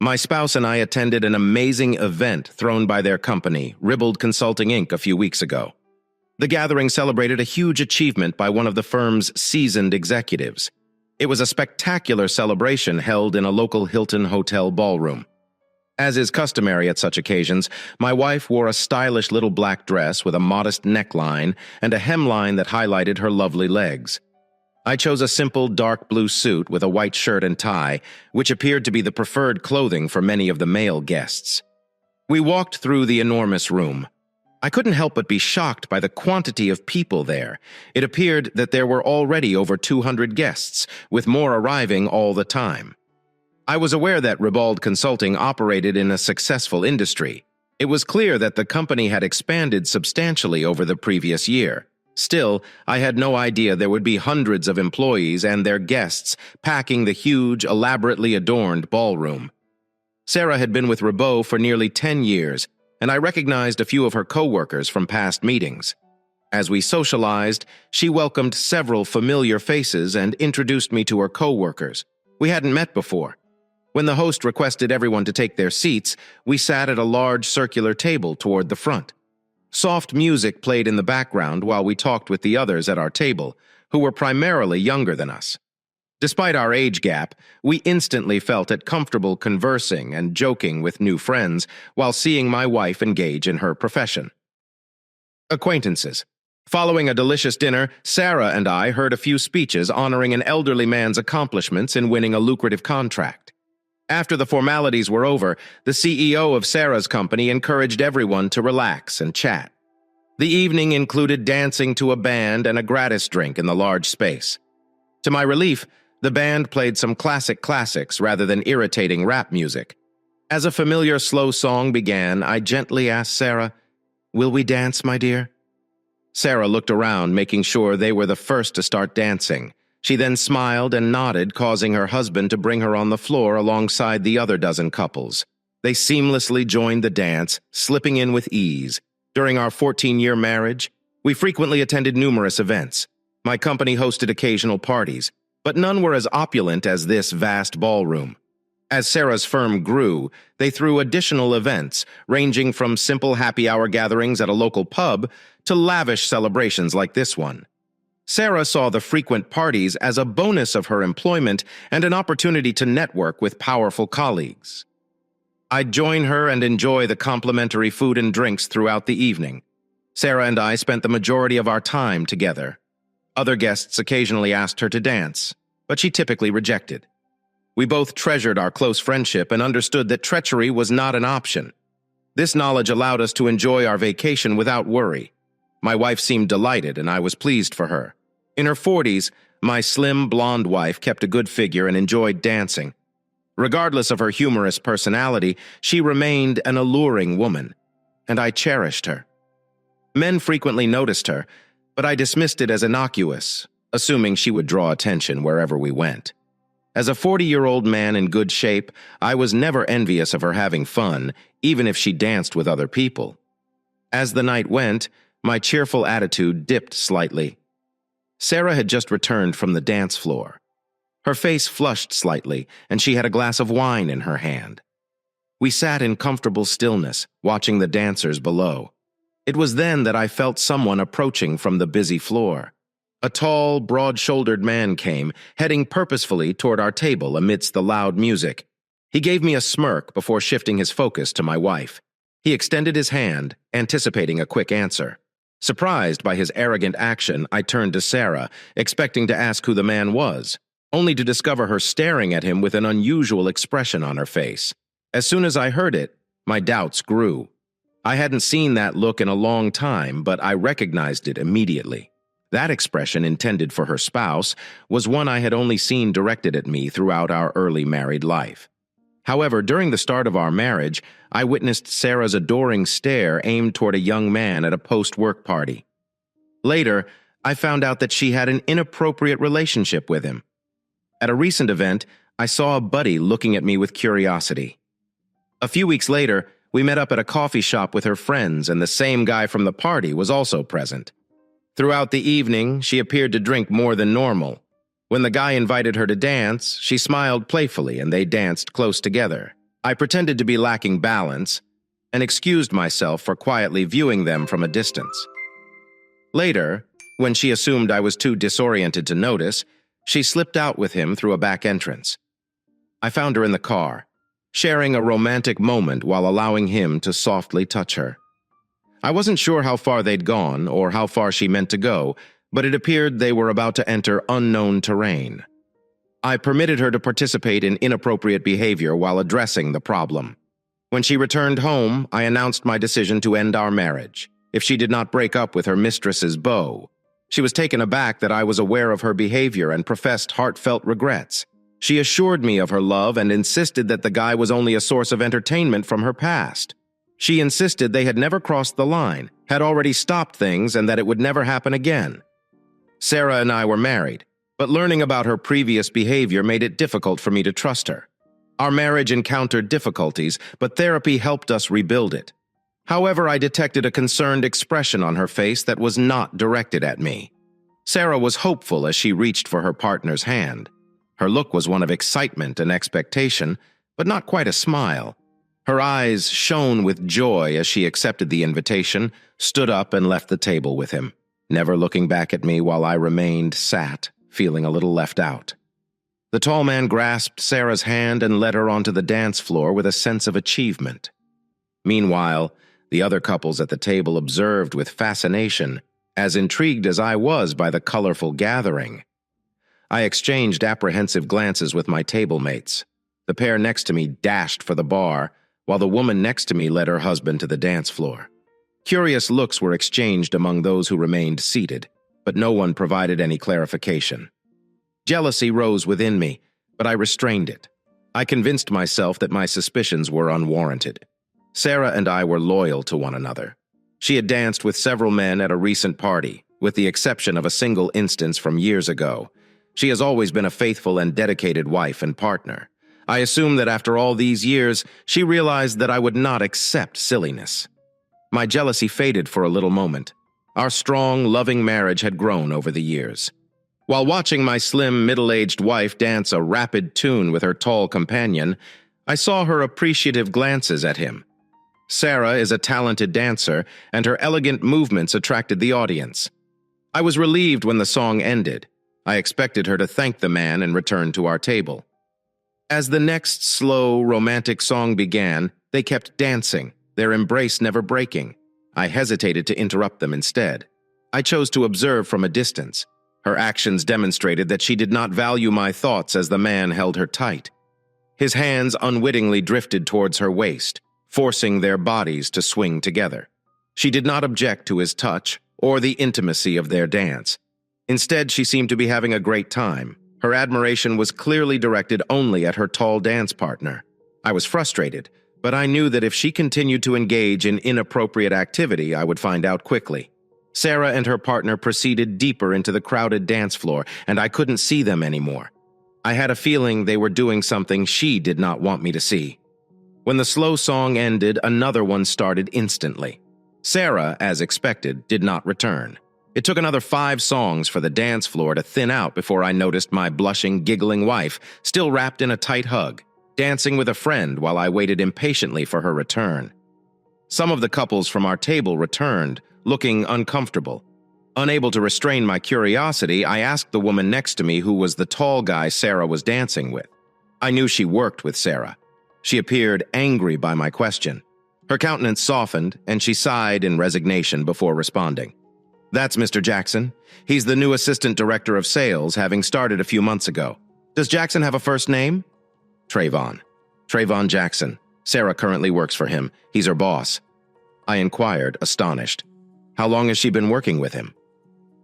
My spouse and I attended an amazing event thrown by their company, Ribbled Consulting Inc., a few weeks ago. The gathering celebrated a huge achievement by one of the firm's seasoned executives. It was a spectacular celebration held in a local Hilton hotel ballroom. As is customary at such occasions, my wife wore a stylish little black dress with a modest neckline and a hemline that highlighted her lovely legs. I chose a simple dark blue suit with a white shirt and tie, which appeared to be the preferred clothing for many of the male guests. We walked through the enormous room. I couldn't help but be shocked by the quantity of people there. It appeared that there were already over 200 guests, with more arriving all the time. I was aware that Ribald Consulting operated in a successful industry. It was clear that the company had expanded substantially over the previous year. Still, I had no idea there would be hundreds of employees and their guests packing the huge, elaborately adorned ballroom. Sarah had been with Ribot for nearly 10 years, and I recognized a few of her co-workers from past meetings. As we socialized, she welcomed several familiar faces and introduced me to her co-workers. We hadn't met before. When the host requested everyone to take their seats, we sat at a large circular table toward the front. Soft music played in the background while we talked with the others at our table, who were primarily younger than us. Despite our age gap, we instantly felt it comfortable conversing and joking with new friends while seeing my wife engage in her profession. Acquaintances. Following a delicious dinner, Sarah and I heard a few speeches honoring an elderly man's accomplishments in winning a lucrative contract. After the formalities were over, the CEO of Sarah's company encouraged everyone to relax and chat. The evening included dancing to a band and a gratis drink in the large space. To my relief, the band played some classics rather than irritating rap music. As a familiar slow song began, I gently asked Sarah, "Will we dance, my dear?" Sarah looked around, making sure they were the first to start dancing. She then smiled and nodded, causing her husband to bring her on the floor alongside the other dozen couples. They seamlessly joined the dance, slipping in with ease. During our 14-year marriage, we frequently attended numerous events. My company hosted occasional parties, but none were as opulent as this vast ballroom. As Sarah's firm grew, they threw additional events, ranging from simple happy hour gatherings at a local pub to lavish celebrations like this one. Sarah saw the frequent parties as a bonus of her employment and an opportunity to network with powerful colleagues. I'd join her and enjoy the complimentary food and drinks throughout the evening. Sarah and I spent the majority of our time together. Other guests occasionally asked her to dance, but she typically rejected. We both treasured our close friendship and understood that treachery was not an option. This knowledge allowed us to enjoy our vacation without worry. My wife seemed delighted, and I was pleased for her. In her 40s, my slim, blonde wife kept a good figure and enjoyed dancing. Regardless of her humorous personality, she remained an alluring woman, and I cherished her. Men frequently noticed her, but I dismissed it as innocuous, assuming she would draw attention wherever we went. As a 40-year-old man in good shape, I was never envious of her having fun, even if she danced with other people. As the night went, my cheerful attitude dipped slightly. Sarah had just returned from the dance floor. Her face flushed slightly, and she had a glass of wine in her hand. We sat in comfortable stillness, watching the dancers below. It was then that I felt someone approaching from the busy floor. A tall, broad-shouldered man came, heading purposefully toward our table amidst the loud music. He gave me a smirk before shifting his focus to my wife. He extended his hand, anticipating a quick answer. Surprised by his arrogant action, I turned to Sarah, expecting to ask who the man was, only to discover her staring at him with an unusual expression on her face. As soon as I heard it, my doubts grew. I hadn't seen that look in a long time, but I recognized it immediately. That expression, intended for her spouse, was one I had only seen directed at me throughout our early married life. However, during the start of our marriage, I witnessed Sarah's adoring stare aimed toward a young man at a post-work party. Later, I found out that she had an inappropriate relationship with him. At a recent event, I saw a buddy looking at me with curiosity. A few weeks later, we met up at a coffee shop with her friends, and the same guy from the party was also present. Throughout the evening, she appeared to drink more than normal. When the guy invited her to dance, she smiled playfully and they danced close together. I pretended to be lacking balance and excused myself for quietly viewing them from a distance. Later, when she assumed I was too disoriented to notice, she slipped out with him through a back entrance. I found her in the car, sharing a romantic moment while allowing him to softly touch her. I wasn't sure how far they'd gone or how far she meant to go, but it appeared they were about to enter unknown terrain. I permitted her to participate in inappropriate behavior while addressing the problem. When she returned home, I announced my decision to end our marriage if she did not break up with her mistress's beau. She was taken aback that I was aware of her behavior and professed heartfelt regrets. She assured me of her love and insisted that the guy was only a source of entertainment from her past. She insisted they had never crossed the line, had already stopped things, and that it would never happen again. Sarah and I were married, but learning about her previous behavior made it difficult for me to trust her. Our marriage encountered difficulties, but therapy helped us rebuild it. However, I detected a concerned expression on her face that was not directed at me. Sarah was hopeful as she reached for her partner's hand. Her look was one of excitement and expectation, but not quite a smile. Her eyes shone with joy as she accepted the invitation, stood up, and left the table with him, never looking back at me while I remained sat, feeling a little left out. The tall man grasped Sarah's hand and led her onto the dance floor with a sense of achievement. Meanwhile, the other couples at the table observed with fascination, as intrigued as I was by the colorful gathering. I exchanged apprehensive glances with my table mates. The pair next to me dashed for the bar, while the woman next to me led her husband to the dance floor. Curious looks were exchanged among those who remained seated, but no one provided any clarification. Jealousy rose within me, but I restrained it. I convinced myself that my suspicions were unwarranted. Sarah and I were loyal to one another. She had danced with several men at a recent party, with the exception of a single instance from years ago. She has always been a faithful and dedicated wife and partner. I assumed that after all these years, she realized that I would not accept silliness. My jealousy faded for a little moment. Our strong, loving marriage had grown over the years. While watching my slim, middle-aged wife dance a rapid tune with her tall companion, I saw her appreciative glances at him. Sarah is a talented dancer, and her elegant movements attracted the audience. I was relieved when the song ended. I expected her to thank the man and return to our table. As the next slow, romantic song began, they kept dancing, their embrace never breaking. I hesitated to interrupt them instead. I chose to observe from a distance. Her actions demonstrated that she did not value my thoughts as the man held her tight. His hands unwittingly drifted towards her waist, forcing their bodies to swing together. She did not object to his touch or the intimacy of their dance. Instead, she seemed to be having a great time. Her admiration was clearly directed only at her tall dance partner. I was frustrated, but I knew that if she continued to engage in inappropriate activity, I would find out quickly. Sarah and her partner proceeded deeper into the crowded dance floor, and I couldn't see them anymore. I had a feeling they were doing something she did not want me to see. When the slow song ended, another one started instantly. Sarah, as expected, did not return. It took another 5 songs for the dance floor to thin out before I noticed my blushing, giggling wife, still wrapped in a tight hug, dancing with a friend while I waited impatiently for her return. Some of the couples from our table returned, looking uncomfortable. Unable to restrain my curiosity, I asked the woman next to me who was the tall guy Sarah was dancing with. I knew she worked with Sarah. She appeared angry by my question. Her countenance softened, and she sighed in resignation before responding. "That's Mr. Jackson. He's the new assistant director of sales, having started a few months ago. Does Jackson have a first name?" "Trayvon. Trayvon Jackson. Sarah currently works for him. He's her boss." I inquired, astonished. "How long has she been working with him?"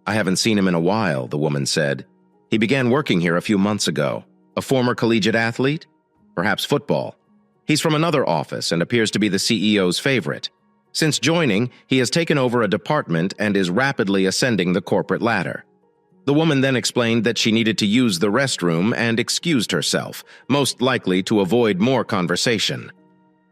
"I haven't seen him in a while," the woman said. "He began working here a few months ago. A former collegiate athlete? Perhaps football. He's from another office and appears to be the CEO's favorite. Since joining, he has taken over a department and is rapidly ascending the corporate ladder." The woman then explained that she needed to use the restroom and excused herself, most likely to avoid more conversation.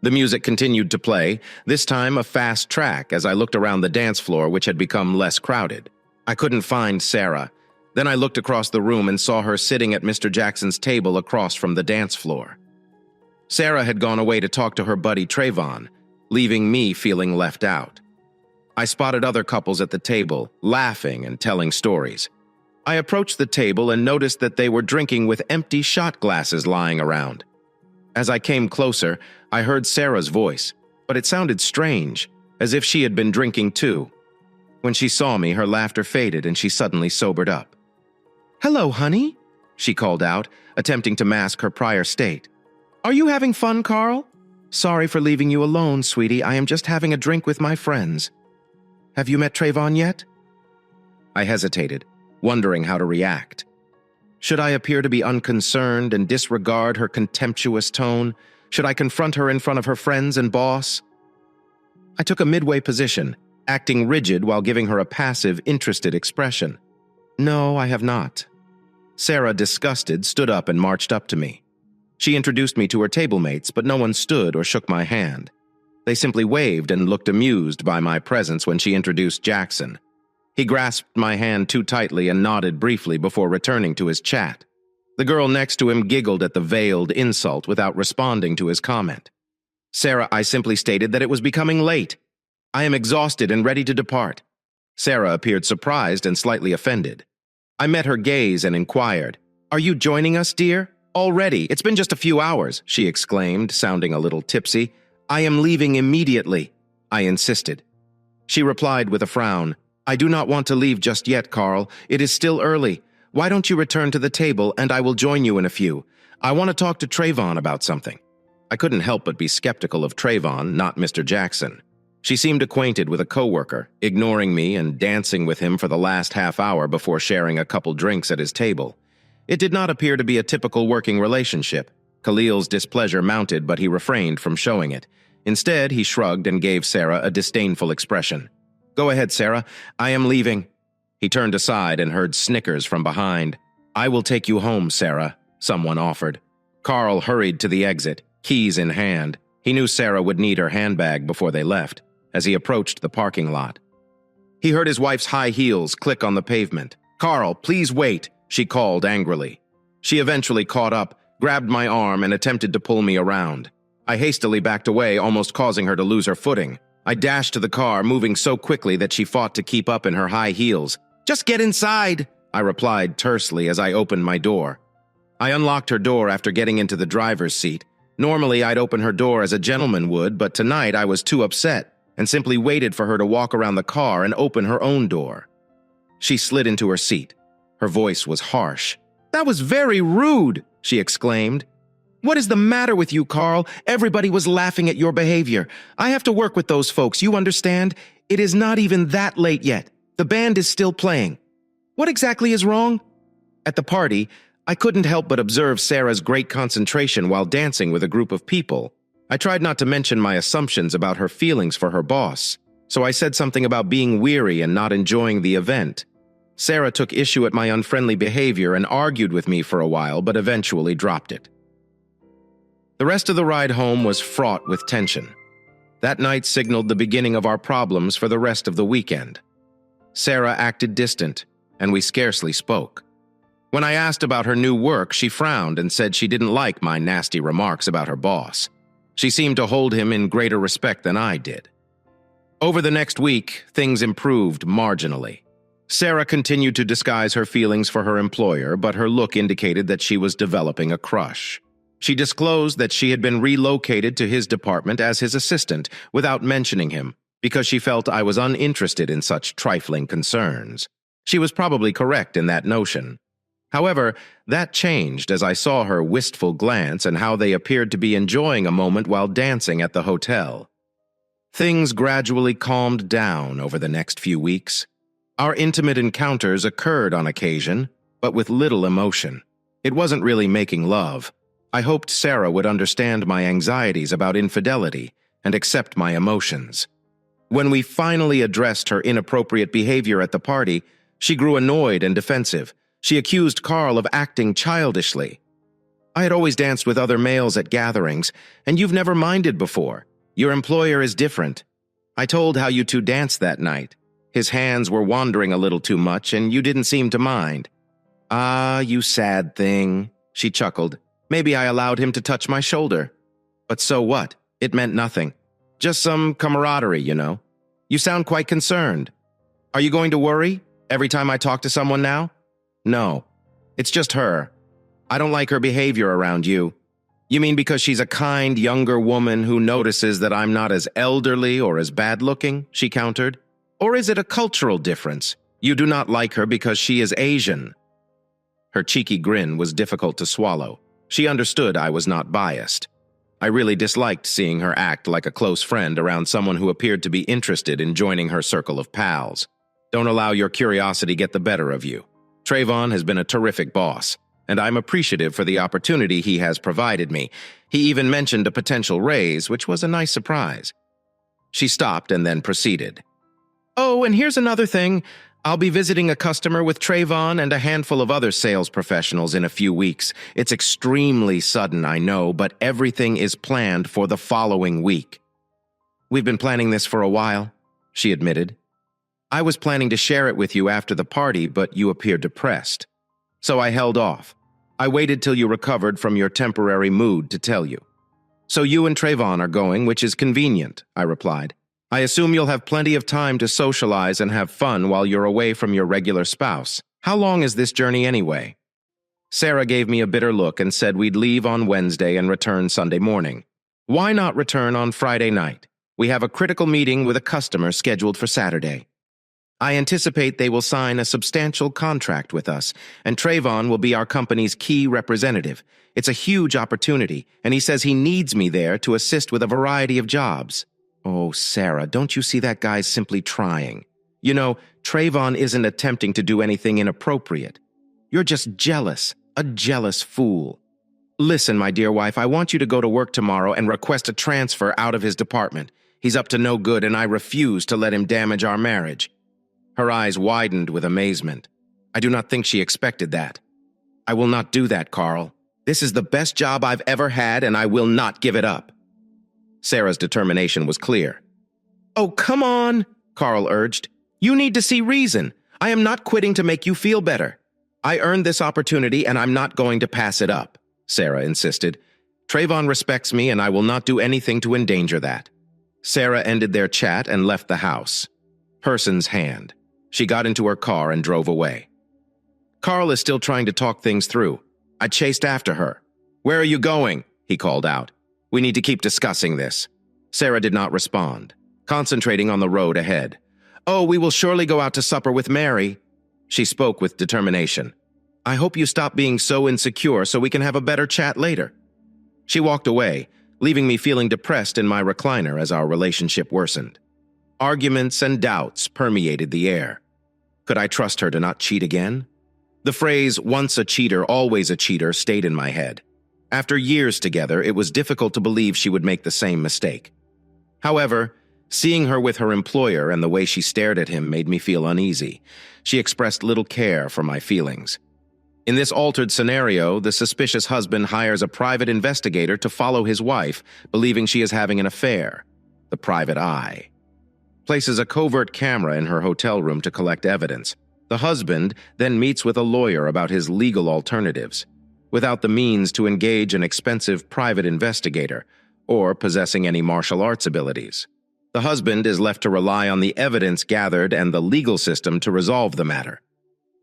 The music continued to play, this time a fast track as I looked around the dance floor, which had become less crowded. I couldn't find Sarah. Then I looked across the room and saw her sitting at Mr. Jackson's table across from the dance floor. Sarah had gone away to talk to her buddy Trayvon, leaving me feeling left out. I spotted other couples at the table, laughing and telling stories. I approached the table and noticed that they were drinking with empty shot glasses lying around. As I came closer, I heard Sarah's voice, but it sounded strange, as if she had been drinking too. When she saw me, her laughter faded and she suddenly sobered up. "Hello, honey," she called out, attempting to mask her prior state. "Are you having fun, Carl? Sorry for leaving you alone, sweetie. I am just having a drink with my friends. Have you met Trayvon yet?" I hesitated, wondering how to react. Should I appear to be unconcerned and disregard her contemptuous tone? Should I confront her in front of her friends and boss? I took a midway position, acting rigid while giving her a passive, interested expression. "No, I have not." Sarah, disgusted, stood up and marched up to me. She introduced me to her table mates, but no one stood or shook my hand. They simply waved and looked amused by my presence when she introduced Jackson. He grasped my hand too tightly and nodded briefly before returning to his chat. The girl next to him giggled at the veiled insult without responding to his comment. "Sarah, I simply stated that it was becoming late. I am exhausted and ready to depart." Sarah appeared surprised and slightly offended. I met her gaze and inquired, "Are you joining us, dear?" "Already. It's been just a few hours," she exclaimed, sounding a little tipsy. "I am leaving immediately," I insisted. She replied with a frown, "I do not want to leave just yet, Carl. It is still early. Why don't you return to the table and I will join you in a few? I want to talk to Trayvon about something." I couldn't help but be skeptical of Trayvon, not Mr. Jackson. She seemed acquainted with a coworker, ignoring me and dancing with him for the last half hour before sharing a couple drinks at his table. It did not appear to be a typical working relationship. Khalil's displeasure mounted, but he refrained from showing it. Instead, he shrugged and gave Sarah a disdainful expression. "Go ahead, Sarah. I am leaving." He turned aside and heard snickers from behind. "I will take you home, Sarah," someone offered. Carl hurried to the exit, keys in hand. He knew Sarah would need her handbag before they left, as he approached the parking lot. He heard his wife's high heels click on the pavement. "Carl, please wait," she called angrily. She eventually caught up, grabbed my arm, and attempted to pull me around. I hastily backed away, almost causing her to lose her footing. I dashed to the car, moving so quickly that she fought to keep up in her high heels. "Just get inside," I replied tersely as I opened my door. I unlocked her door after getting into the driver's seat. Normally, I'd open her door as a gentleman would, but tonight I was too upset and simply waited for her to walk around the car and open her own door. She slid into her seat. Her voice was harsh. "That was very rude," she exclaimed. "What is the matter with you, Carl? Everybody was laughing at your behavior. I have to work with those folks, you understand? It is not even that late yet. The band is still playing. What exactly is wrong?" At the party, I couldn't help but observe Sarah's great concentration while dancing with a group of people. I tried not to mention my assumptions about her feelings for her boss, so I said something about being weary and not enjoying the event. Sarah took issue at my unfriendly behavior and argued with me for a while, but eventually dropped it. The rest of the ride home was fraught with tension. That night signaled the beginning of our problems for the rest of the weekend. Sarah acted distant, and we scarcely spoke. When I asked about her new work, she frowned and said she didn't like my nasty remarks about her boss. She seemed to hold him in greater respect than I did. Over the next week, things improved marginally. Sarah continued to disguise her feelings for her employer, but her look indicated that she was developing a crush. She disclosed that she had been relocated to his department as his assistant without mentioning him, because she felt I was uninterested in such trifling concerns. She was probably correct in that notion. However, that changed as I saw her wistful glance and how they appeared to be enjoying a moment while dancing at the hotel. Things gradually calmed down over the next few weeks. Our intimate encounters occurred on occasion, but with little emotion. It wasn't really making love. I hoped Sarah would understand my anxieties about infidelity and accept my emotions. When we finally addressed her inappropriate behavior at the party, she grew annoyed and defensive. She accused Carl of acting childishly. "I had always danced with other males at gatherings, and you've never minded before. Your employer is different. I told how you two danced that night. His hands were wandering a little too much, and you didn't seem to mind." "Ah, you sad thing," she chuckled. "Maybe I allowed him to touch my shoulder." But so what? It meant nothing. Just some camaraderie, you know. You sound quite concerned. Are you going to worry every time I talk to someone now? No. It's just her. I don't like her behavior around you. You mean because she's a kind, younger woman who notices that I'm not as elderly or as bad-looking, she countered? Or is it a cultural difference? You do not like her because she is Asian. Her cheeky grin was difficult to swallow. She understood I was not biased. I really disliked seeing her act like a close friend around someone who appeared to be interested in joining her circle of pals. Don't allow your curiosity get the better of you. Trayvon has been a terrific boss, and I'm appreciative for the opportunity he has provided me. He even mentioned a potential raise, which was a nice surprise. She stopped and then proceeded. Oh, and here's another thing. I'll be visiting a customer with Trayvon and a handful of other sales professionals in a few weeks. It's extremely sudden, I know, but everything is planned for the following week. We've been planning this for a while, she admitted. I was planning to share it with you after the party, but you appeared depressed. So I held off. I waited till you recovered from your temporary mood to tell you. So you and Trayvon are going, which is convenient, I replied. I assume you'll have plenty of time to socialize and have fun while you're away from your regular spouse. How long is this journey anyway? Sarah gave me a bitter look and said we'd leave on Wednesday and return Sunday morning. Why not return on Friday night? We have a critical meeting with a customer scheduled for Saturday. I anticipate they will sign a substantial contract with us, and Trayvon will be our company's key representative. It's a huge opportunity, and he says he needs me there to assist with a variety of jobs. Oh, Sarah, don't you see that guy's simply trying? You know, Trayvon isn't attempting to do anything inappropriate. You're just jealous, a jealous fool. Listen, my dear wife, I want you to go to work tomorrow and request a transfer out of his department. He's up to no good, and I refuse to let him damage our marriage. Her eyes widened with amazement. I do not think she expected that. I will not do that, Carl. This is the best job I've ever had, and I will not give it up. Sarah's determination was clear. Oh, come on, Carl urged. You need to see reason. I am not quitting to make you feel better. I earned this opportunity, and I'm not going to pass it up, Sarah insisted. Trayvon respects me, and I will not do anything to endanger that. Sarah ended their chat and left the house. Person's hand. She got into her car and drove away. Carl is still trying to talk things through. I chased after her. Where are you going? He called out. We need to keep discussing this. Sarah did not respond, concentrating on the road ahead. Oh, we will surely go out to supper with Mary. She spoke with determination. I hope you stop being so insecure so we can have a better chat later. She walked away, leaving me feeling depressed in my recliner as our relationship worsened. Arguments and doubts permeated the air. Could I trust her to not cheat again? The phrase, once a cheater, always a cheater, stayed in my head. After years together, it was difficult to believe she would make the same mistake. However, seeing her with her employer and the way she stared at him made me feel uneasy. She expressed little care for my feelings. In this altered scenario, the suspicious husband hires a private investigator to follow his wife, believing she is having an affair. The private eye. Places a covert camera in her hotel room to collect evidence. The husband then meets with a lawyer about his legal alternatives, without the means to engage an expensive private investigator or possessing any martial arts abilities. The husband is left to rely on the evidence gathered and the legal system to resolve the matter.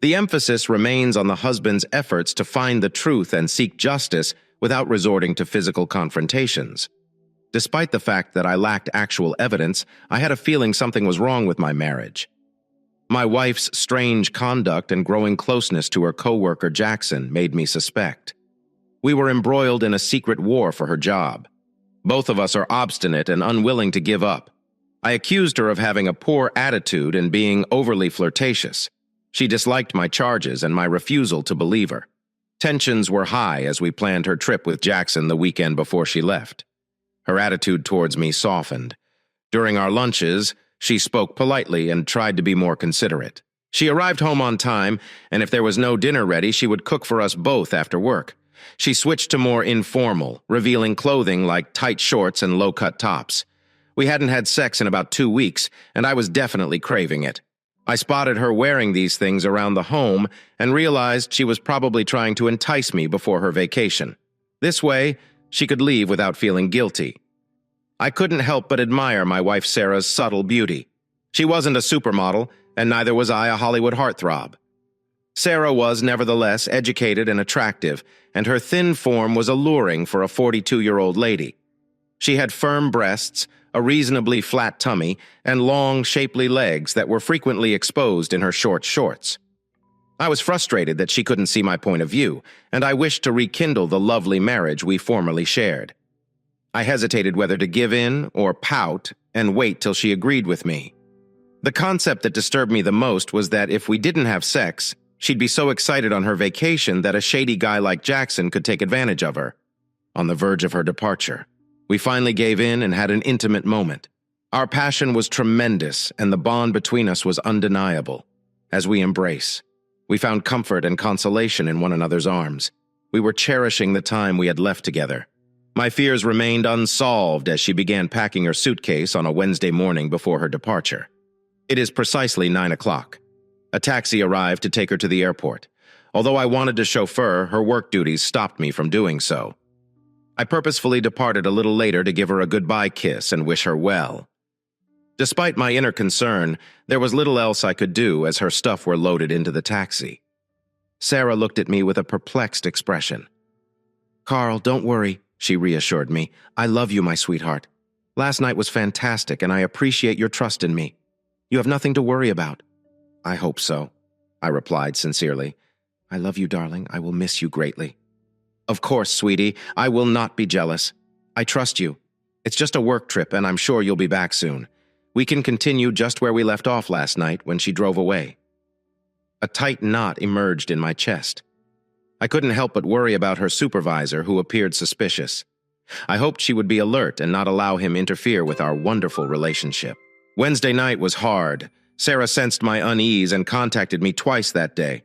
The emphasis remains on the husband's efforts to find the truth and seek justice without resorting to physical confrontations. Despite the fact that I lacked actual evidence, I had a feeling something was wrong with my marriage. My wife's strange conduct and growing closeness to her coworker Jackson made me suspect. We were embroiled in a secret war for her job. Both of us are obstinate and unwilling to give up. I accused her of having a poor attitude and being overly flirtatious. She disliked my charges and my refusal to believe her. Tensions were high as we planned her trip with Jackson the weekend before she left. Her attitude towards me softened. During our lunches, she spoke politely and tried to be more considerate. She arrived home on time, and if there was no dinner ready, she would cook for us both after work. She switched to more informal, revealing clothing like tight shorts and low-cut tops. We hadn't had sex in about 2 weeks, and I was definitely craving it. I spotted her wearing these things around the home and realized she was probably trying to entice me before her vacation. This way, she could leave without feeling guilty. I couldn't help but admire my wife Sarah's subtle beauty. She wasn't a supermodel, and neither was I a Hollywood heartthrob. Sarah was, nevertheless, educated and attractive, and her thin form was alluring for a 42-year-old lady. She had firm breasts, a reasonably flat tummy, and long, shapely legs that were frequently exposed in her short shorts. I was frustrated that she couldn't see my point of view, and I wished to rekindle the lovely marriage we formerly shared. I hesitated whether to give in or pout and wait till she agreed with me. The concept that disturbed me the most was that if we didn't have sex, she'd be so excited on her vacation that a shady guy like Jackson could take advantage of her. On the verge of her departure, we finally gave in and had an intimate moment. Our passion was tremendous, and the bond between us was undeniable. As we embraced, we found comfort and consolation in one another's arms. We were cherishing the time we had left together. My fears remained unsolved as she began packing her suitcase on a Wednesday morning before her departure. It is precisely 9 o'clock. A taxi arrived to take her to the airport. Although I wanted to chauffeur, her work duties stopped me from doing so. I purposefully departed a little later to give her a goodbye kiss and wish her well. Despite my inner concern, there was little else I could do as her stuff were loaded into the taxi. Sarah looked at me with a perplexed expression. "Carl, don't worry," she reassured me. "I love you, my sweetheart. Last night was fantastic, and I appreciate your trust in me. You have nothing to worry about." "I hope so," I replied sincerely. "I love you, darling. I will miss you greatly." "Of course, sweetie. I will not be jealous. I trust you. It's just a work trip, and I'm sure you'll be back soon. We can continue just where we left off last night when she drove away." A tight knot emerged in my chest. I couldn't help but worry about her supervisor, who appeared suspicious. I hoped she would be alert and not allow him interfere with our wonderful relationship. Wednesday night was hard. Sarah sensed my unease and contacted me twice that day.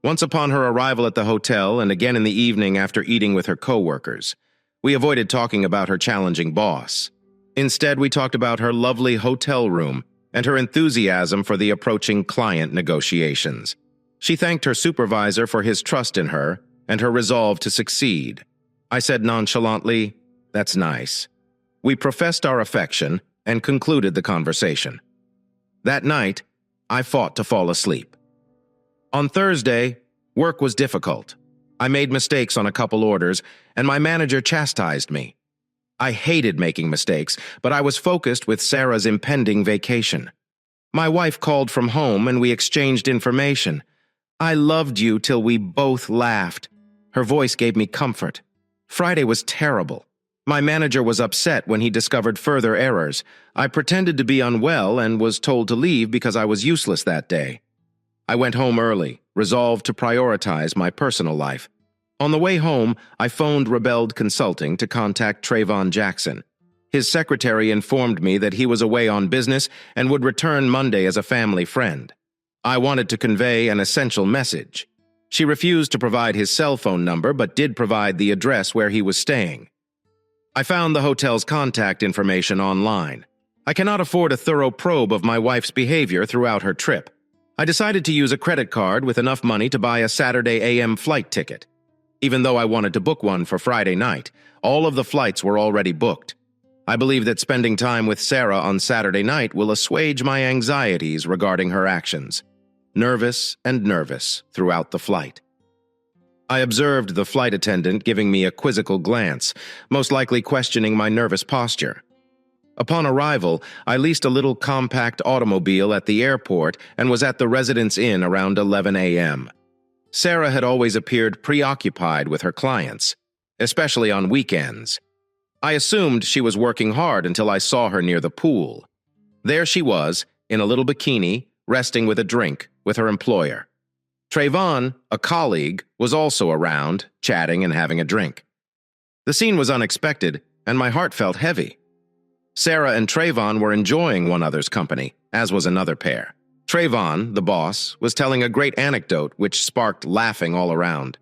Once upon her arrival at the hotel and again in the evening after eating with her coworkers. We avoided talking about her challenging boss. Instead, we talked about her lovely hotel room and her enthusiasm for the approaching client negotiations. She thanked her supervisor for his trust in her and her resolve to succeed. I said nonchalantly, "That's nice." We professed our affection and concluded the conversation. That night, I fought to fall asleep. On Thursday, work was difficult. I made mistakes on a couple orders, and my manager chastised me. I hated making mistakes, but I was focused with Sarah's impending vacation. My wife called from home, and we exchanged information. "I loved you till we both laughed." Her voice gave me comfort. Friday was terrible. My manager was upset when he discovered further errors. I pretended to be unwell and was told to leave because I was useless that day. I went home early, resolved to prioritize my personal life. On the way home, I phoned Rebelled Consulting to contact Trayvon Jackson. His secretary informed me that he was away on business and would return Monday as a family friend. I wanted to convey an essential message. She refused to provide his cell phone number but did provide the address where he was staying. I found the hotel's contact information online. I cannot afford a thorough probe of my wife's behavior throughout her trip. I decided to use a credit card with enough money to buy a Saturday AM flight ticket. Even though I wanted to book one for Friday night, all of the flights were already booked. I believe that spending time with Sarah on Saturday night will assuage my anxieties regarding her actions. Nervous throughout the flight. I observed the flight attendant giving me a quizzical glance, most likely questioning my nervous posture. Upon arrival, I leased a little compact automobile at the airport and was at the Residence Inn around 11 a.m. Sarah had always appeared preoccupied with her clients, especially on weekends. I assumed she was working hard until I saw her near the pool. There she was, in a little bikini, resting with a drink with her employer. Trayvon, a colleague, was also around, chatting and having a drink. The scene was unexpected, and my heart felt heavy. Sarah and Trayvon were enjoying one another's company, as was another pair. Trayvon, the boss, was telling a great anecdote which sparked laughing all around.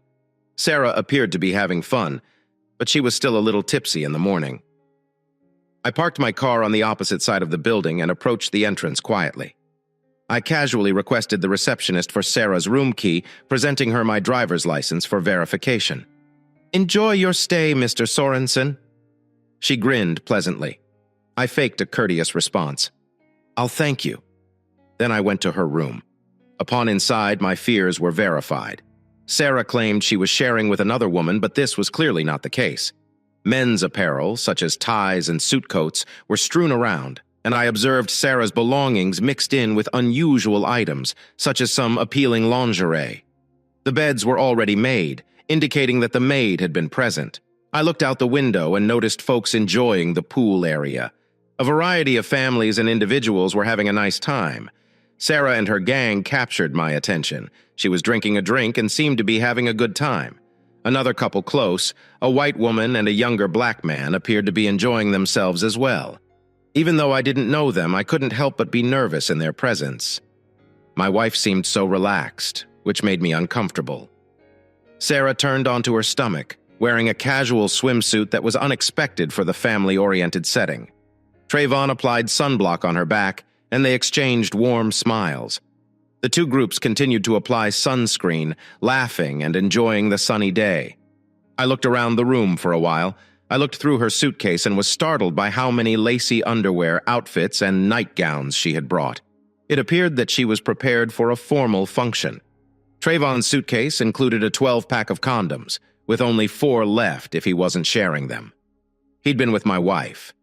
Sarah appeared to be having fun, but she was still a little tipsy in the morning. I parked my car on the opposite side of the building and approached the entrance quietly. I casually requested the receptionist for Sarah's room key, presenting her my driver's license for verification. "Enjoy your stay, Mr. Sorensen." She grinned pleasantly. I faked a courteous response. "I'll thank you." Then I went to her room. Upon inside, my fears were verified. Sarah claimed she was sharing with another woman, but this was clearly not the case. Men's apparel, such as ties and suit coats, were strewn around, and I observed Sarah's belongings mixed in with unusual items, such as some appealing lingerie. The beds were already made, indicating that the maid had been present. I looked out the window and noticed folks enjoying the pool area. A variety of families and individuals were having a nice time. Sarah and her gang captured my attention. She was drinking a drink and seemed to be having a good time. Another couple close, a white woman and a younger black man, appeared to be enjoying themselves as well. Even though I didn't know them, I couldn't help but be nervous in their presence. My wife seemed so relaxed, which made me uncomfortable. Sarah turned onto her stomach, wearing a casual swimsuit that was unexpected for the family-oriented setting. Trayvon applied sunblock on her back, and they exchanged warm smiles. The two groups continued to apply sunscreen, laughing and enjoying the sunny day. I looked around the room for a while. I looked through her suitcase and was startled by how many lacy underwear, outfits, and nightgowns she had brought. It appeared that she was prepared for a formal function. Trayvon's suitcase included a 12-pack of condoms, with only 4 left if he wasn't sharing them. He'd been with my wife.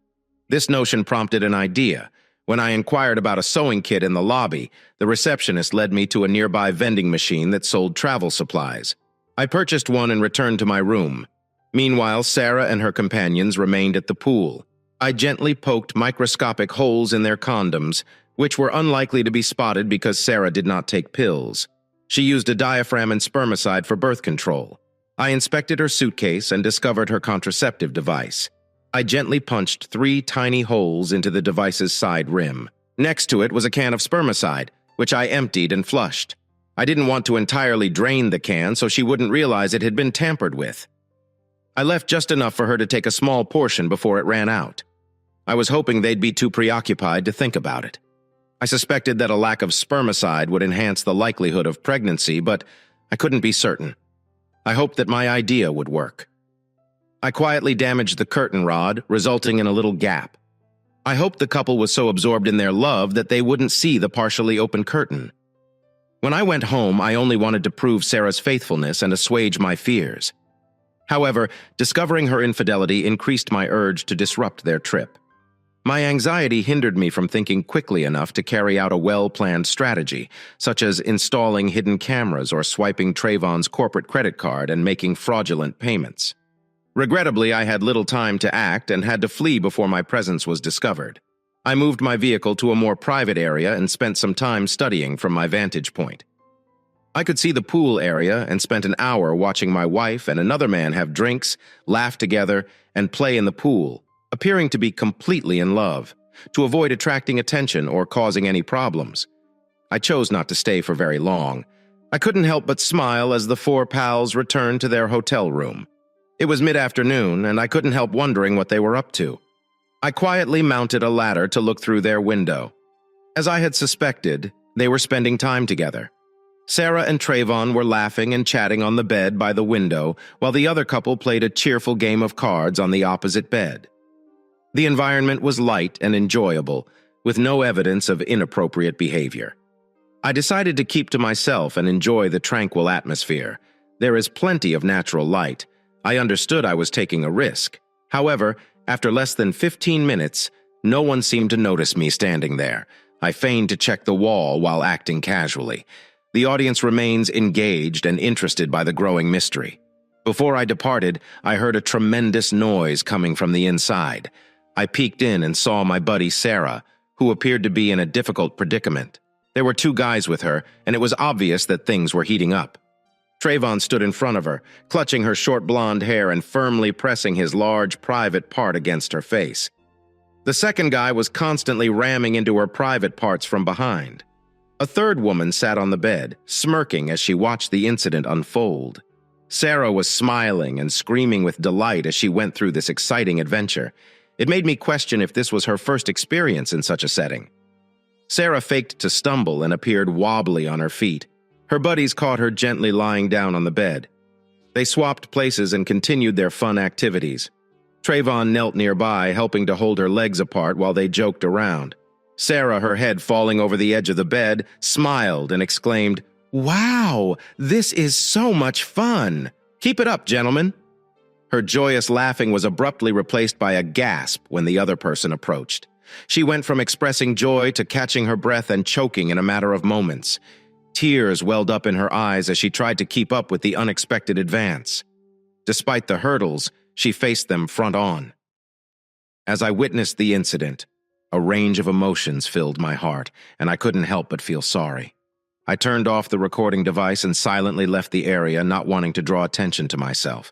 This notion prompted an idea. When I inquired about a sewing kit in the lobby, the receptionist led me to a nearby vending machine that sold travel supplies. I purchased one and returned to my room. Meanwhile, Sarah and her companions remained at the pool. I gently poked microscopic holes in their condoms, which were unlikely to be spotted because Sarah did not take pills. She used a diaphragm and spermicide for birth control. I inspected her suitcase and discovered her contraceptive device. I gently punched 3 tiny holes into the device's side rim. Next to it was a can of spermicide, which I emptied and flushed. I didn't want to entirely drain the can so she wouldn't realize it had been tampered with. I left just enough for her to take a small portion before it ran out. I was hoping they'd be too preoccupied to think about it. I suspected that a lack of spermicide would enhance the likelihood of pregnancy, but I couldn't be certain. I hoped that my idea would work. I quietly damaged the curtain rod, resulting in a little gap. I hoped the couple was so absorbed in their love that they wouldn't see the partially open curtain. When I went home, I only wanted to prove Sarah's faithfulness and assuage my fears. However, discovering her infidelity increased my urge to disrupt their trip. My anxiety hindered me from thinking quickly enough to carry out a well-planned strategy, such as installing hidden cameras or swiping Trayvon's corporate credit card and making fraudulent payments. Regrettably, I had little time to act and had to flee before my presence was discovered. I moved my vehicle to a more private area and spent some time studying from my vantage point. I could see the pool area and spent an hour watching my wife and another man have drinks, laugh together, and play in the pool, appearing to be completely in love, to avoid attracting attention or causing any problems. I chose not to stay for very long. I couldn't help but smile as the 4 pals returned to their hotel room. It was mid-afternoon, and I couldn't help wondering what they were up to. I quietly mounted a ladder to look through their window. As I had suspected, they were spending time together. Sarah and Trayvon were laughing and chatting on the bed by the window, while the other couple played a cheerful game of cards on the opposite bed. The environment was light and enjoyable, with no evidence of inappropriate behavior. I decided to keep to myself and enjoy the tranquil atmosphere. There is plenty of natural light. I understood I was taking a risk. However, after less than 15 minutes, no one seemed to notice me standing there. I feigned to check the wall while acting casually. The audience remains engaged and interested by the growing mystery. Before I departed, I heard a tremendous noise coming from the inside. I peeked in and saw my buddy Sarah, who appeared to be in a difficult predicament. There were 2 guys with her, and it was obvious that things were heating up. Trayvon stood in front of her, clutching her short blonde hair and firmly pressing his large private part against her face. The second guy was constantly ramming into her private parts from behind. A third woman sat on the bed, smirking as she watched the incident unfold. Sarah was smiling and screaming with delight as she went through this exciting adventure. It made me question if this was her first experience in such a setting. Sarah faked to stumble and appeared wobbly on her feet. Her buddies caught her gently lying down on the bed. They swapped places and continued their fun activities. Trayvon knelt nearby, helping to hold her legs apart while they joked around. Sarah, her head falling over the edge of the bed, smiled and exclaimed, "Wow, this is so much fun! Keep it up, gentlemen!" Her joyous laughing was abruptly replaced by a gasp when the other person approached. She went from expressing joy to catching her breath and choking in a matter of moments. Tears welled up in her eyes as she tried to keep up with the unexpected advance. Despite the hurdles, she faced them front on. As I witnessed the incident, a range of emotions filled my heart, and I couldn't help but feel sorry. I turned off the recording device and silently left the area, not wanting to draw attention to myself.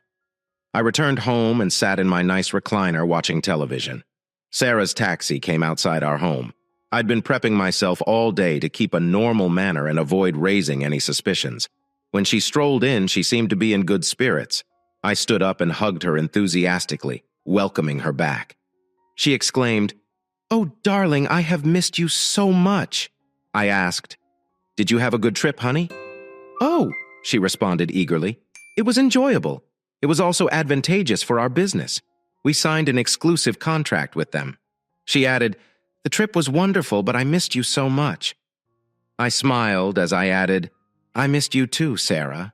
I returned home and sat in my nice recliner watching television. Sarah's taxi came outside our home. I'd been prepping myself all day to keep a normal manner and avoid raising any suspicions. When she strolled in, she seemed to be in good spirits. I stood up and hugged her enthusiastically, welcoming her back. She exclaimed, "Oh, darling, I have missed you so much." I asked, "Did you have a good trip, honey?" "Oh," she responded eagerly, "it was enjoyable. It was also advantageous for our business. We signed an exclusive contract with them." She added, "The trip was wonderful, but I missed you so much." I smiled as I added, "I missed you too, Sarah."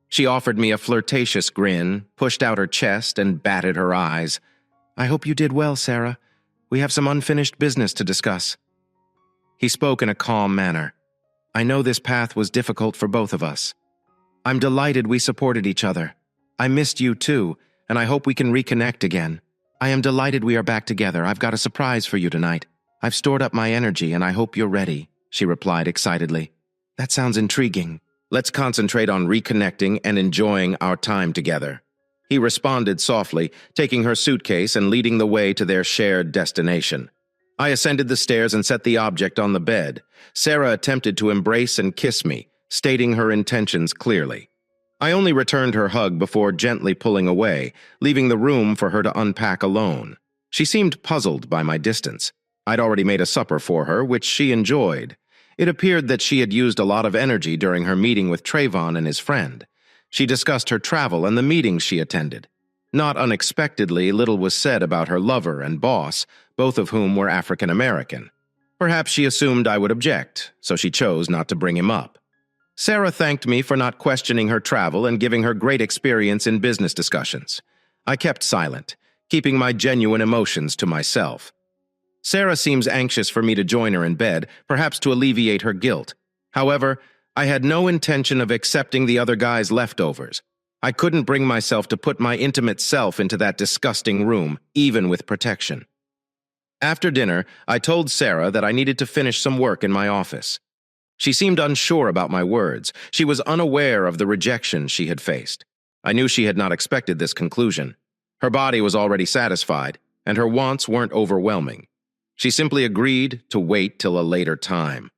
She offered me a flirtatious grin, pushed out her chest, and batted her eyes. "I hope you did well, Sarah. We have some unfinished business to discuss." He spoke in a calm manner. "I know this path was difficult for both of us. I'm delighted we supported each other. I missed you too, and I hope we can reconnect again. I am delighted we are back together. I've got a surprise for you tonight. I've stored up my energy, and I hope you're ready," she replied excitedly. "That sounds intriguing. Let's concentrate on reconnecting and enjoying our time together." He responded softly, taking her suitcase and leading the way to their shared destination. I ascended the stairs and set the object on the bed. Sarah attempted to embrace and kiss me, stating her intentions clearly. I only returned her hug before gently pulling away, leaving the room for her to unpack alone. She seemed puzzled by my distance. I'd already made a supper for her, which she enjoyed. It appeared that she had used a lot of energy during her meeting with Trayvon and his friend. She discussed her travel and the meetings she attended. Not unexpectedly, little was said about her lover and boss, both of whom were African American. Perhaps she assumed I would object, so she chose not to bring him up. Sarah thanked me for not questioning her travel and giving her great experience in business discussions. I kept silent, keeping my genuine emotions to myself. Sarah seems anxious for me to join her in bed, perhaps to alleviate her guilt. However, I had no intention of accepting the other guy's leftovers. I couldn't bring myself to put my intimate self into that disgusting room, even with protection. After dinner, I told Sarah that I needed to finish some work in my office. She seemed unsure about my words. She was unaware of the rejection she had faced. I knew she had not expected this conclusion. Her body was already satisfied, and her wants weren't overwhelming. She simply agreed to wait till a later time.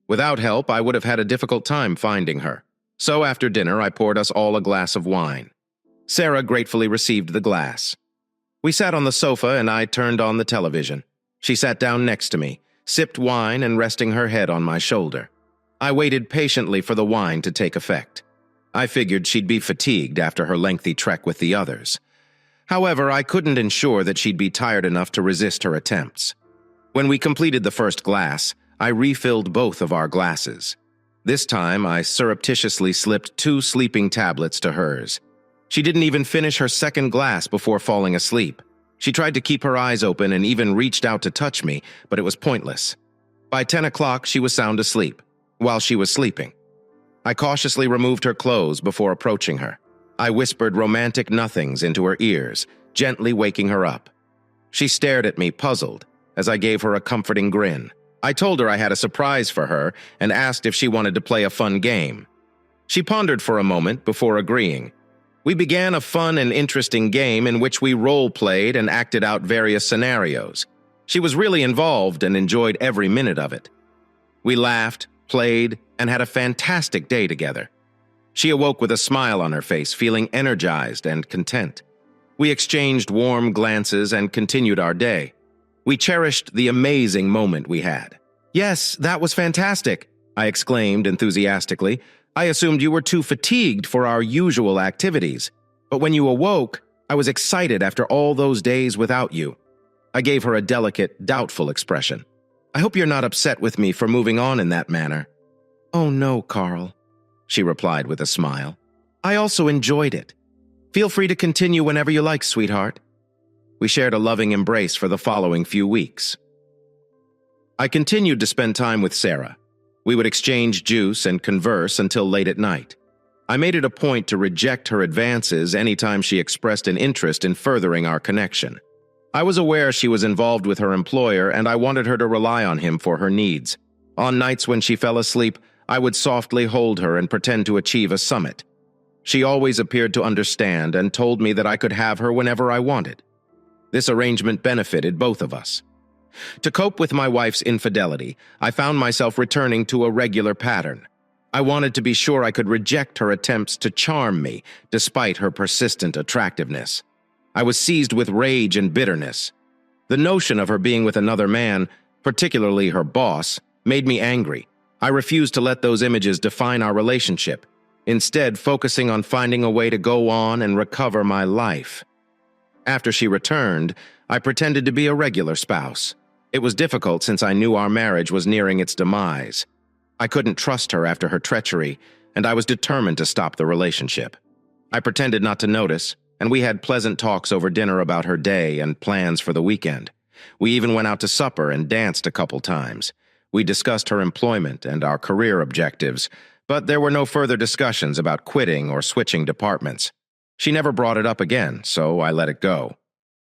Without help, I would have had a difficult time finding her. So after dinner, I poured us all a glass of wine. Sarah gratefully received the glass. We sat on the sofa and I turned on the television. She sat down next to me, sipped wine and resting her head on my shoulder. I waited patiently for the wine to take effect. I figured she'd be fatigued after her lengthy trek with the others. However, I couldn't ensure that she'd be tired enough to resist her attempts. When we completed the first glass, I refilled both of our glasses. This time, I surreptitiously slipped 2 sleeping tablets to hers. She didn't even finish her second glass before falling asleep. She tried to keep her eyes open and even reached out to touch me, but it was pointless. By 10 o'clock, she was sound asleep, while she was sleeping. I cautiously removed her clothes before approaching her. I whispered romantic nothings into her ears, gently waking her up. She stared at me, puzzled, as I gave her a comforting grin. I told her I had a surprise for her and asked if she wanted to play a fun game. She pondered for a moment before agreeing. We began a fun and interesting game in which we role-played and acted out various scenarios. She was really involved and enjoyed every minute of it. We laughed, played, and had a fantastic day together. She awoke with a smile on her face, feeling energized and content. We exchanged warm glances and continued our day. We cherished the amazing moment we had. "Yes, that was fantastic," I exclaimed enthusiastically. I assumed you were too fatigued for our usual activities, but when you awoke, I was excited after all those days without you." I gave her a delicate, doubtful expression. "I hope you're not upset with me for moving on in that manner." "Oh no, Carl," she replied with a smile. "I also enjoyed it. Feel free to continue whenever you like, sweetheart." We shared a loving embrace for the following few weeks. I continued to spend time with Sarah. We would exchange juice and converse until late at night. I made it a point to reject her advances anytime she expressed an interest in furthering our connection. I was aware she was involved with her employer, and I wanted her to rely on him for her needs. On nights when she fell asleep, I would softly hold her and pretend to achieve a summit. She always appeared to understand and told me that I could have her whenever I wanted. This arrangement benefited both of us. To cope with my wife's infidelity, I found myself returning to a regular pattern. I wanted to be sure I could reject her attempts to charm me, despite her persistent attractiveness. I was seized with rage and bitterness. The notion of her being with another man, particularly her boss, made me angry. I refused to let those images define our relationship, instead focusing on finding a way to go on and recover my life. After she returned, I pretended to be a regular spouse. It was difficult since I knew our marriage was nearing its demise. I couldn't trust her after her treachery, and I was determined to stop the relationship. I pretended not to notice, and we had pleasant talks over dinner about her day and plans for the weekend. We even went out to supper and danced a couple times. We discussed her employment and our career objectives, but there were no further discussions about quitting or switching departments. She never brought it up again, so I let it go.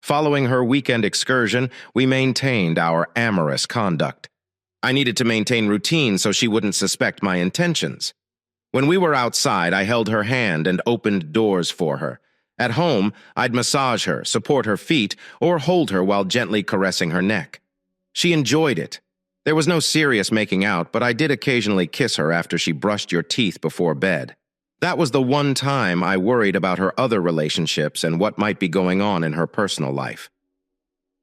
Following her weekend excursion, we maintained our amorous conduct. I needed to maintain routine so she wouldn't suspect my intentions. When we were outside, I held her hand and opened doors for her. At home, I'd massage her, support her feet, or hold her while gently caressing her neck. She enjoyed it. There was no serious making out, but I did occasionally kiss her after she brushed your teeth before bed. That was the one time I worried about her other relationships and what might be going on in her personal life.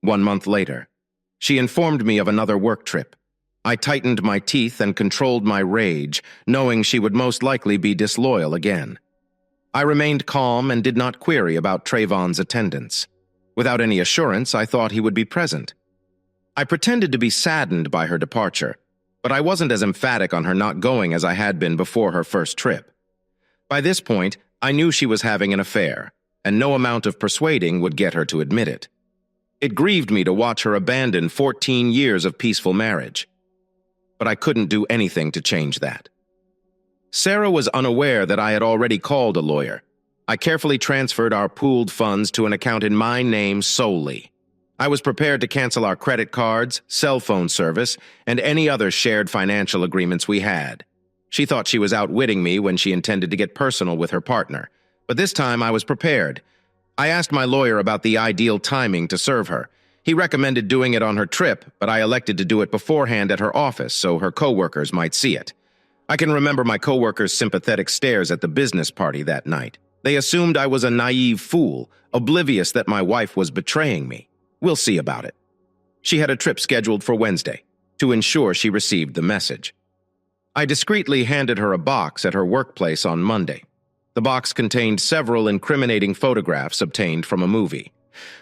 1 month later, she informed me of another work trip. I tightened my teeth and controlled my rage, knowing she would most likely be disloyal again. I remained calm and did not query about Trayvon's attendance. Without any assurance, I thought he would be present. I pretended to be saddened by her departure, but I wasn't as emphatic on her not going as I had been before her first trip. By this point, I knew she was having an affair, and no amount of persuading would get her to admit it. It grieved me to watch her abandon 14 years of peaceful marriage. But I couldn't do anything to change that. Sarah was unaware that I had already called a lawyer. I carefully transferred our pooled funds to an account in my name solely. I was prepared to cancel our credit cards, cell phone service, and any other shared financial agreements we had. She thought she was outwitting me when she intended to get personal with her partner, but this time I was prepared. I asked my lawyer about the ideal timing to serve her. He recommended doing it on her trip, but I elected to do it beforehand at her office so her coworkers might see it. I can remember my coworkers' sympathetic stares at the business party that night. They assumed I was a naive fool, oblivious that my wife was betraying me. We'll see about it. She had a trip scheduled for Wednesday, to ensure she received the message. I discreetly handed her a box at her workplace on Monday. The box contained several incriminating photographs obtained from a movie.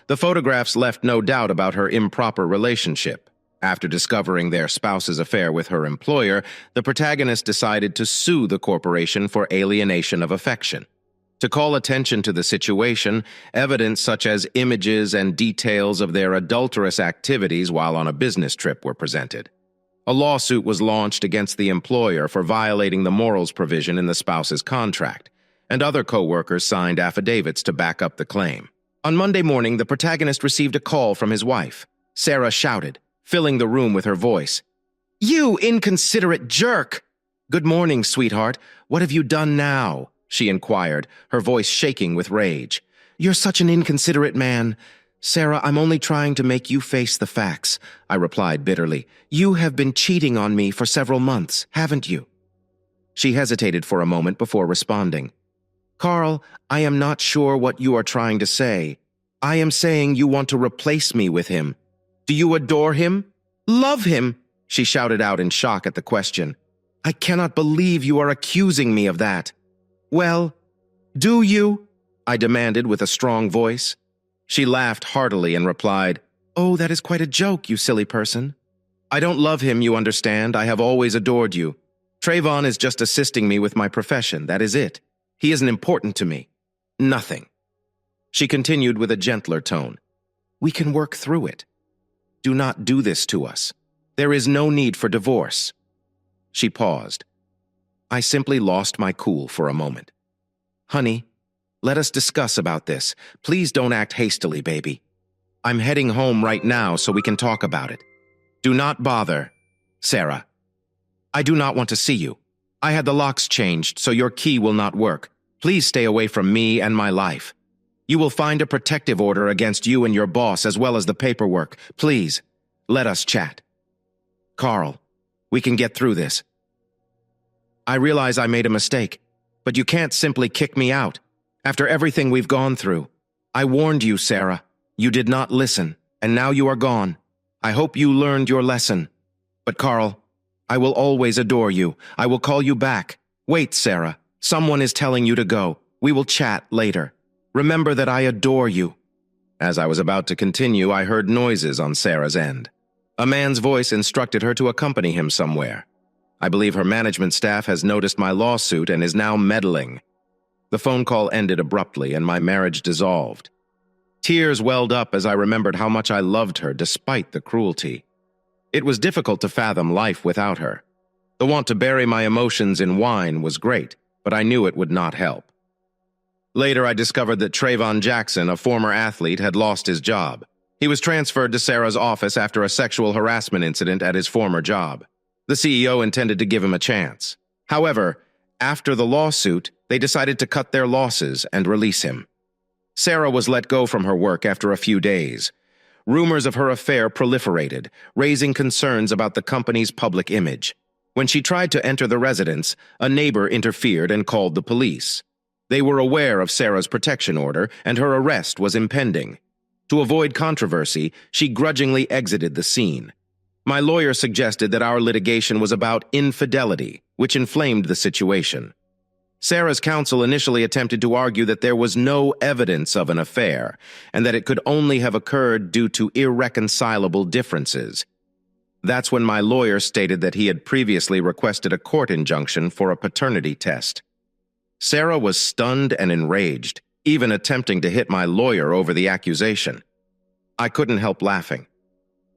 The photographs left no doubt about her improper relationship. After discovering their spouse's affair with her employer, the protagonist decided to sue the corporation for alienation of affection. To call attention to the situation, evidence such as images and details of their adulterous activities while on a business trip were presented. A lawsuit was launched against the employer for violating the morals provision in the spouse's contract, and other co-workers signed affidavits to back up the claim. On Monday morning, the protagonist received a call from his wife. Sarah shouted, filling the room with her voice. "You inconsiderate jerk!" "Good morning, sweetheart. What have you done now?" she inquired, her voice shaking with rage. "You're such an inconsiderate man." "Sarah, I'm only trying to make you face the facts," I replied bitterly. "You have been cheating on me for several months, haven't you?" She hesitated for a moment before responding. "Carl, I am not sure what you are trying to say. I am saying you want to replace me with him. Do you adore him? Love him?" she shouted out in shock at the question. I cannot believe you are accusing me of that. Well, do you? I demanded with a strong voice. She laughed heartily and replied, Oh, that is quite a joke, you silly person. I don't love him, you understand. I have always adored you. Trayvon is just assisting me with my profession, that is it. He isn't important to me. Nothing. She continued with a gentler tone. We can work through it. Do not do this to us. There is no need for divorce. She paused. I simply lost my cool for a moment. Honey, let us discuss about this. Please don't act hastily, baby. I'm heading home right now so we can talk about it. Do not bother, Sarah. I do not want to see you. I had the locks changed, so your key will not work. Please stay away from me and my life. You will find a protective order against you and your boss as well as the paperwork. Please, let us chat. Carl, we can get through this. I realize I made a mistake, but you can't simply kick me out. After everything we've gone through, I warned you, Sarah. You did not listen, and now you are gone. I hope you learned your lesson. But Carl, I will always adore you. I will call you back. Wait, Sarah. Someone is telling you to go. We will chat later. Remember that I adore you. As I was about to continue, I heard noises on Sarah's end. A man's voice instructed her to accompany him somewhere. I believe her management staff has noticed my lawsuit and is now meddling. The phone call ended abruptly and my marriage dissolved. Tears welled up as I remembered how much I loved her despite the cruelty. It was difficult to fathom life without her. The want to bury my emotions in wine was great, but I knew it would not help. Later, I discovered that Trayvon Jackson, a former athlete, had lost his job. He was transferred to Sarah's office after a sexual harassment incident at his former job. The CEO intended to give him a chance. However, after the lawsuit, they decided to cut their losses and release him. Sarah was let go from her work after a few days. Rumors of her affair proliferated, raising concerns about the company's public image. When she tried to enter the residence, a neighbor interfered and called the police. They were aware of Sarah's protection order, and her arrest was impending. To avoid controversy, she grudgingly exited the scene. My lawyer suggested that our litigation was about infidelity, which inflamed the situation. Sarah's counsel initially attempted to argue that there was no evidence of an affair, and that it could only have occurred due to irreconcilable differences. That's when my lawyer stated that he had previously requested a court injunction for a paternity test. Sarah was stunned and enraged, even attempting to hit my lawyer over the accusation. I couldn't help laughing.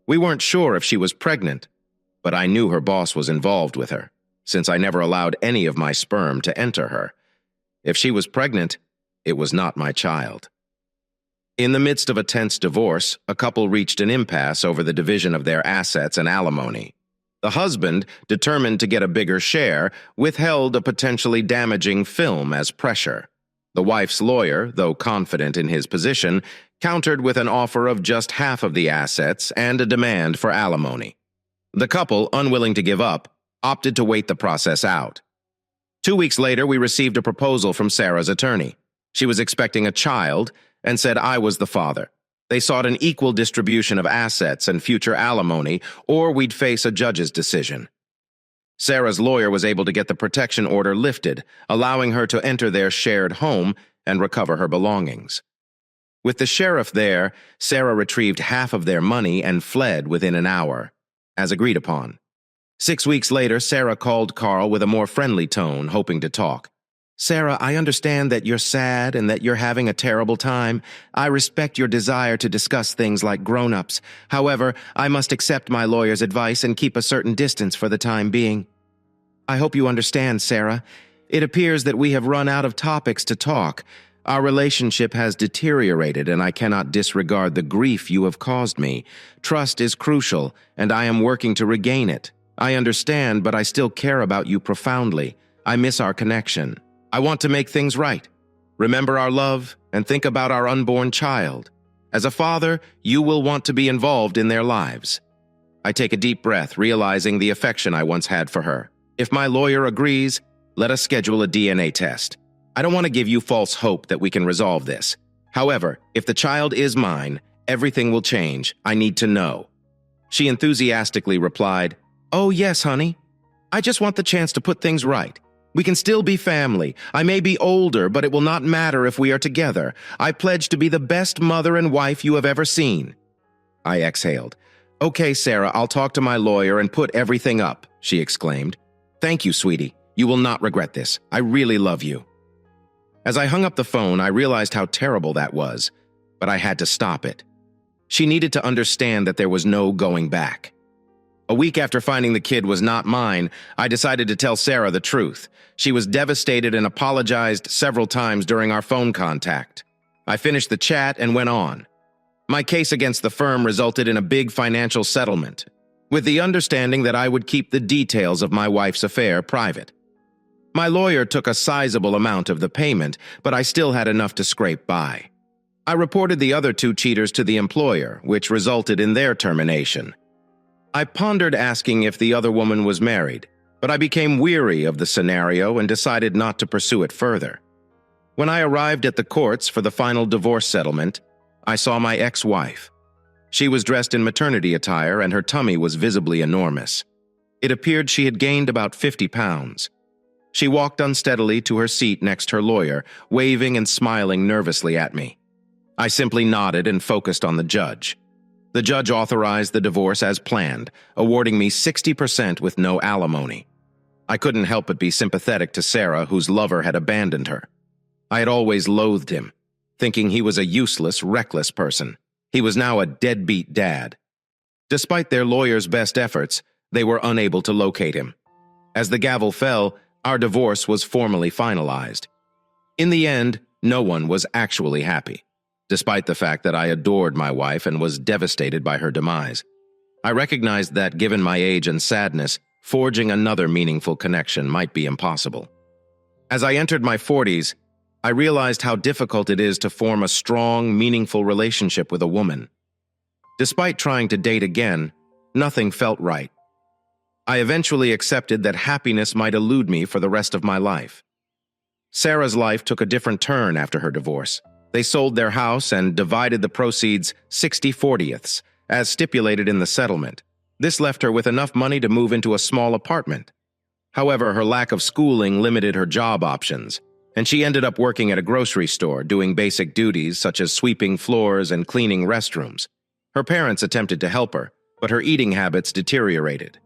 We weren't sure if she was pregnant, but I knew her boss was involved with her, since I never allowed any of my sperm to enter her. If she was pregnant, it was not my child. In the midst of a tense divorce, a couple reached an impasse over the division of their assets and alimony. The husband, determined to get a bigger share, withheld a potentially damaging film as pressure. The wife's lawyer, though confident in his position, countered with an offer of just half of the assets and a demand for alimony. The couple, unwilling to give up, opted to wait the process out. 2 weeks later, we received a proposal from Sarah's attorney. She was expecting a child and said I was the father. They sought an equal distribution of assets and future alimony, or we'd face a judge's decision. Sarah's lawyer was able to get the protection order lifted, allowing her to enter their shared home and recover her belongings. With the sheriff there, Sarah retrieved half of their money and fled within an hour, as agreed upon. 6 weeks later, Sarah called Carl with a more friendly tone, hoping to talk. Sarah, I understand that you're sad and that you're having a terrible time. I respect your desire to discuss things like grown-ups. However, I must accept my lawyer's advice and keep a certain distance for the time being. I hope you understand, Sarah. It appears that we have run out of topics to talk. Our relationship has deteriorated, and I cannot disregard the grief you have caused me. Trust is crucial, and I am working to regain it. I understand, but I still care about you profoundly. I miss our connection. I want to make things right. Remember our love and think about our unborn child. As a father, you will want to be involved in their lives. I take a deep breath, realizing the affection I once had for her. If my lawyer agrees, let us schedule a DNA test. I don't want to give you false hope that we can resolve this. However, if the child is mine, everything will change. I need to know. She enthusiastically replied, "Oh, yes, honey. I just want the chance to put things right. We can still be family. I may be older, but it will not matter if we are together. I pledge to be the best mother and wife you have ever seen." I exhaled. "Okay, Sarah, I'll talk to my lawyer and put everything up," she exclaimed. "Thank you, sweetie. You will not regret this. I really love you." As I hung up the phone, I realized how terrible that was, but I had to stop it. She needed to understand that there was no going back. A week after finding the kid was not mine, I decided to tell Sarah the truth. She was devastated and apologized several times during our phone contact. I finished the chat and went on. My case against the firm resulted in a big financial settlement, with the understanding that I would keep the details of my wife's affair private. My lawyer took a sizable amount of the payment, but I still had enough to scrape by. I reported the other two cheaters to the employer, which resulted in their termination. I pondered asking if the other woman was married, but I became weary of the scenario and decided not to pursue it further. When I arrived at the courts for the final divorce settlement, I saw my ex-wife. She was dressed in maternity attire and her tummy was visibly enormous. It appeared she had gained about 50 pounds. She walked unsteadily to her seat next to her lawyer, waving and smiling nervously at me. I simply nodded and focused on the judge. The judge authorized the divorce as planned, awarding me 60% with no alimony. I couldn't help but be sympathetic to Sarah, whose lover had abandoned her. I had always loathed him, thinking he was a useless, reckless person. He was now a deadbeat dad. Despite their lawyer's best efforts, they were unable to locate him. As the gavel fell, our divorce was formally finalized. In the end, no one was actually happy, despite the fact that I adored my wife and was devastated by her demise. I recognized that, given my age and sadness, forging another meaningful connection might be impossible. As I entered my 40s, I realized how difficult it is to form a strong, meaningful relationship with a woman. Despite trying to date again, nothing felt right. I eventually accepted that happiness might elude me for the rest of my life. Sarah's life took a different turn after her divorce. They sold their house and divided the proceeds 60/40ths, as stipulated in the settlement. This left her with enough money to move into a small apartment. However, her lack of schooling limited her job options, and she ended up working at a grocery store doing basic duties such as sweeping floors and cleaning restrooms. Her parents attempted to help her, but her eating habits deteriorated.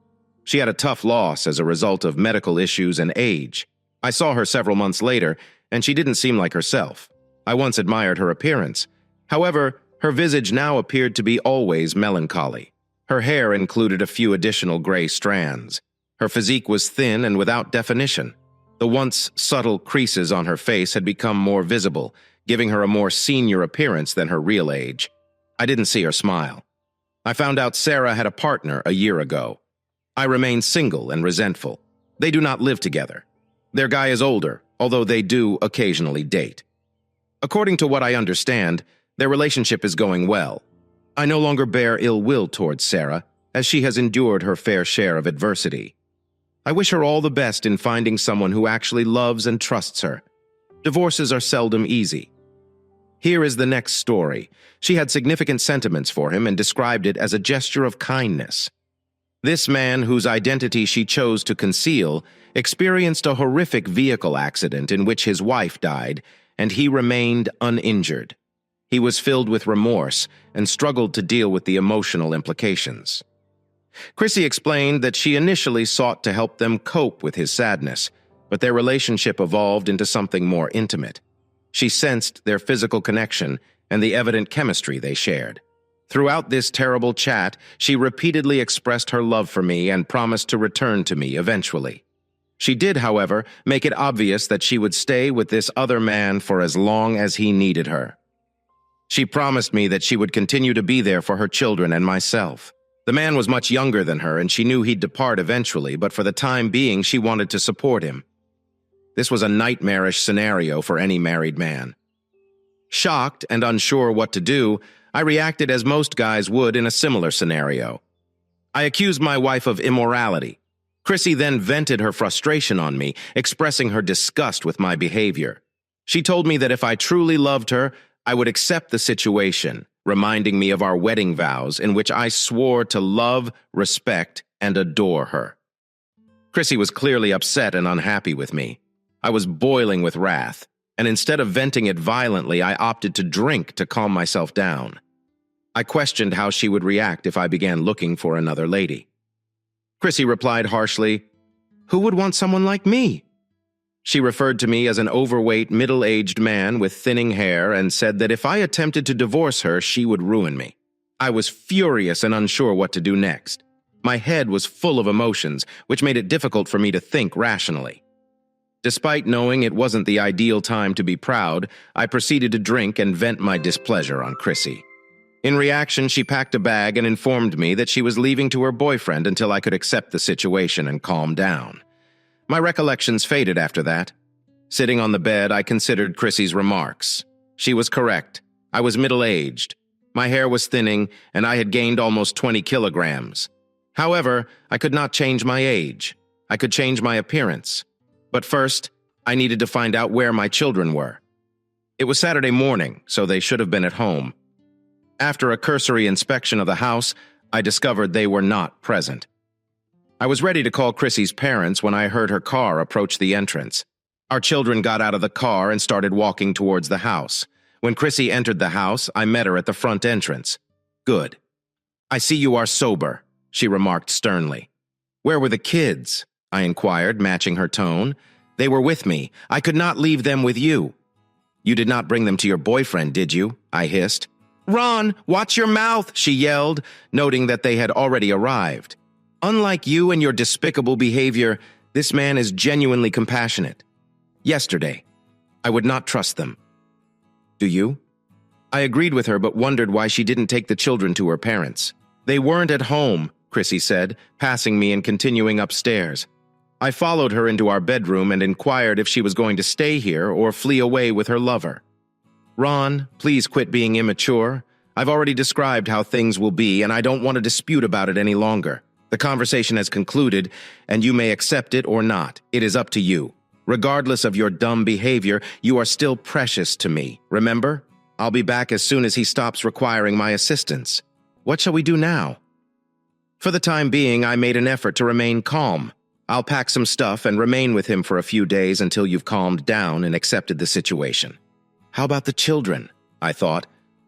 She had a tough loss as a result of medical issues and age. I saw her several months later, and she didn't seem like herself. I once admired her appearance. However, her visage now appeared to be always melancholy. Her hair included a few additional gray strands. Her physique was thin and without definition. The once subtle creases on her face had become more visible, giving her a more senior appearance than her real age. I didn't see her smile. I found out Sarah had a partner a year ago. I remain single and resentful. They do not live together. Their guy is older, although they do occasionally date. According to what I understand, their relationship is going well. I no longer bear ill will towards Sarah, as she has endured her fair share of adversity. I wish her all the best in finding someone who actually loves and trusts her. Divorces are seldom easy. Here is the next story. She had significant sentiments for him and described it as a gesture of kindness. This man, whose identity she chose to conceal, experienced a horrific vehicle accident in which his wife died, and he remained uninjured. He was filled with remorse and struggled to deal with the emotional implications. Chrissy explained that she initially sought to help them cope with his sadness, but their relationship evolved into something more intimate. She sensed their physical connection and the evident chemistry they shared. Throughout this terrible chat, she repeatedly expressed her love for me and promised to return to me eventually. She did, however, make it obvious that she would stay with this other man for as long as he needed her. She promised me that she would continue to be there for her children and myself. The man was much younger than her, and she knew he'd depart eventually, but for the time being, she wanted to support him. This was a nightmarish scenario for any married man. Shocked and unsure what to do, I reacted as most guys would in a similar scenario. I accused my wife of immorality. Chrissy then vented her frustration on me, expressing her disgust with my behavior. She told me that if I truly loved her, I would accept the situation, reminding me of our wedding vows in which I swore to love, respect, and adore her. Chrissy was clearly upset and unhappy with me. I was boiling with wrath, and instead of venting it violently, I opted to drink to calm myself down. I questioned how she would react if I began looking for another lady. Chrissy replied harshly, "Who would want someone like me?" She referred to me as an overweight, middle-aged man with thinning hair and said that if I attempted to divorce her, she would ruin me. I was furious and unsure what to do next. My head was full of emotions, which made it difficult for me to think rationally. Despite knowing it wasn't the ideal time to be proud, I proceeded to drink and vent my displeasure on Chrissy. In reaction, she packed a bag and informed me that she was leaving to her boyfriend until I could accept the situation and calm down. My recollections faded after that. Sitting on the bed, I considered Chrissy's remarks. She was correct. I was middle-aged. My hair was thinning, and I had gained almost 20 kilograms. However, I could not change my age. I could change my appearance. But first, I needed to find out where my children were. It was Saturday morning, so they should have been at home. After a cursory inspection of the house, I discovered they were not present. I was ready to call Chrissy's parents when I heard her car approach the entrance. Our children got out of the car and started walking towards the house. When Chrissy entered the house, I met her at the front entrance. "Good. I see you are sober," she remarked sternly. "Where were the kids?" I inquired, matching her tone. "They were with me. I could not leave them with you." "You did not bring them to your boyfriend, did you?" I hissed. "Ron, watch your mouth," she yelled, noting that they had already arrived. "Unlike you and your despicable behavior, this man is genuinely compassionate. Yesterday, I would not trust them." "Do you?" I agreed with her but wondered why she didn't take the children to her parents. "They weren't at home," Chrissy said, passing me and continuing upstairs. I followed her into our bedroom and inquired if she was going to stay here or flee away with her lover. "Ron, please quit being immature. I've already described how things will be, and I don't want to dispute about it any longer. The conversation has concluded, and you may accept it or not. It is up to you. Regardless of your dumb behavior, you are still precious to me. Remember? I'll be back as soon as he stops requiring my assistance. What shall we do now?" For the time being, I made an effort to remain calm. "I'll pack some stuff and remain with him for a few days until you've calmed down and accepted the situation." "How about the children?" I thought,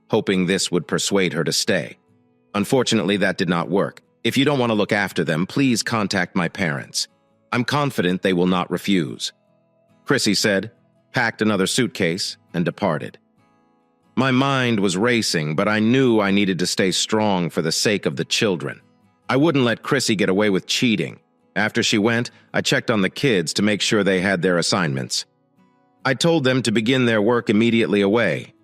hoping this would persuade her to stay. Unfortunately, that did not work. "If you don't want to look after them, please contact my parents. I'm confident they will not refuse." Chrissy said, packed another suitcase, and departed. My mind was racing, but I knew I needed to stay strong for the sake of the children. I wouldn't let Chrissy get away with cheating. After she went, I checked on the kids to make sure they had their assignments. I told them to begin their work immediately away.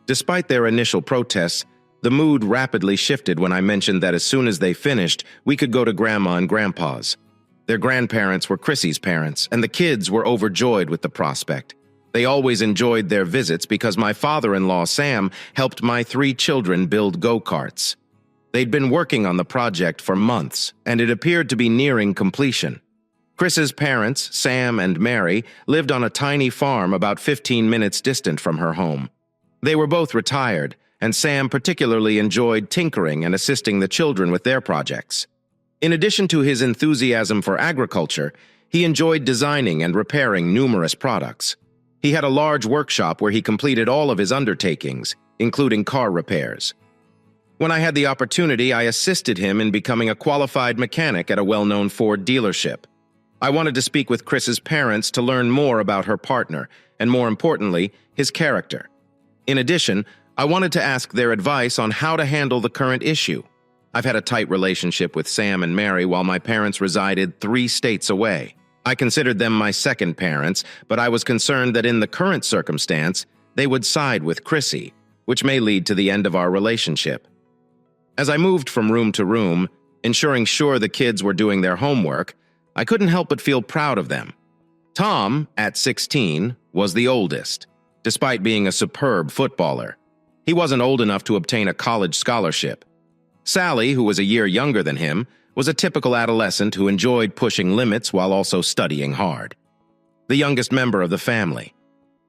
Despite their initial protests, the mood rapidly shifted when I mentioned that as soon as they finished, we could go to Grandma and Grandpa's. Their grandparents were Chrissy's parents, and the kids were overjoyed with the prospect. They always enjoyed their visits because my father-in-law, Sam, helped my 3 children build go-karts. They'd been working on the project for months, and it appeared to be nearing completion. Chris's parents, Sam and Mary, lived on a tiny farm about 15 minutes distant from her home. They were both retired, and Sam particularly enjoyed tinkering and assisting the children with their projects. In addition to his enthusiasm for agriculture, he enjoyed designing and repairing numerous products. He had a large workshop where he completed all of his undertakings, including car repairs. When I had the opportunity, I assisted him in becoming a qualified mechanic at a well-known Ford dealership. I wanted to speak with Chris's parents to learn more about her partner, and more importantly, his character. In addition, I wanted to ask their advice on how to handle the current issue. I've had a tight relationship with Sam and Mary while my parents resided 3 states away. I considered them my second parents, but I was concerned that in the current circumstance, they would side with Chrissy, which may lead to the end of our relationship. As I moved from room to room, ensuring sure the kids were doing their homework, I couldn't help but feel proud of them. Tom, at 16, was the oldest, despite being a superb footballer. He wasn't old enough to obtain a college scholarship. Sally, who was a year younger than him, was a typical adolescent who enjoyed pushing limits while also studying hard. The youngest member of the family,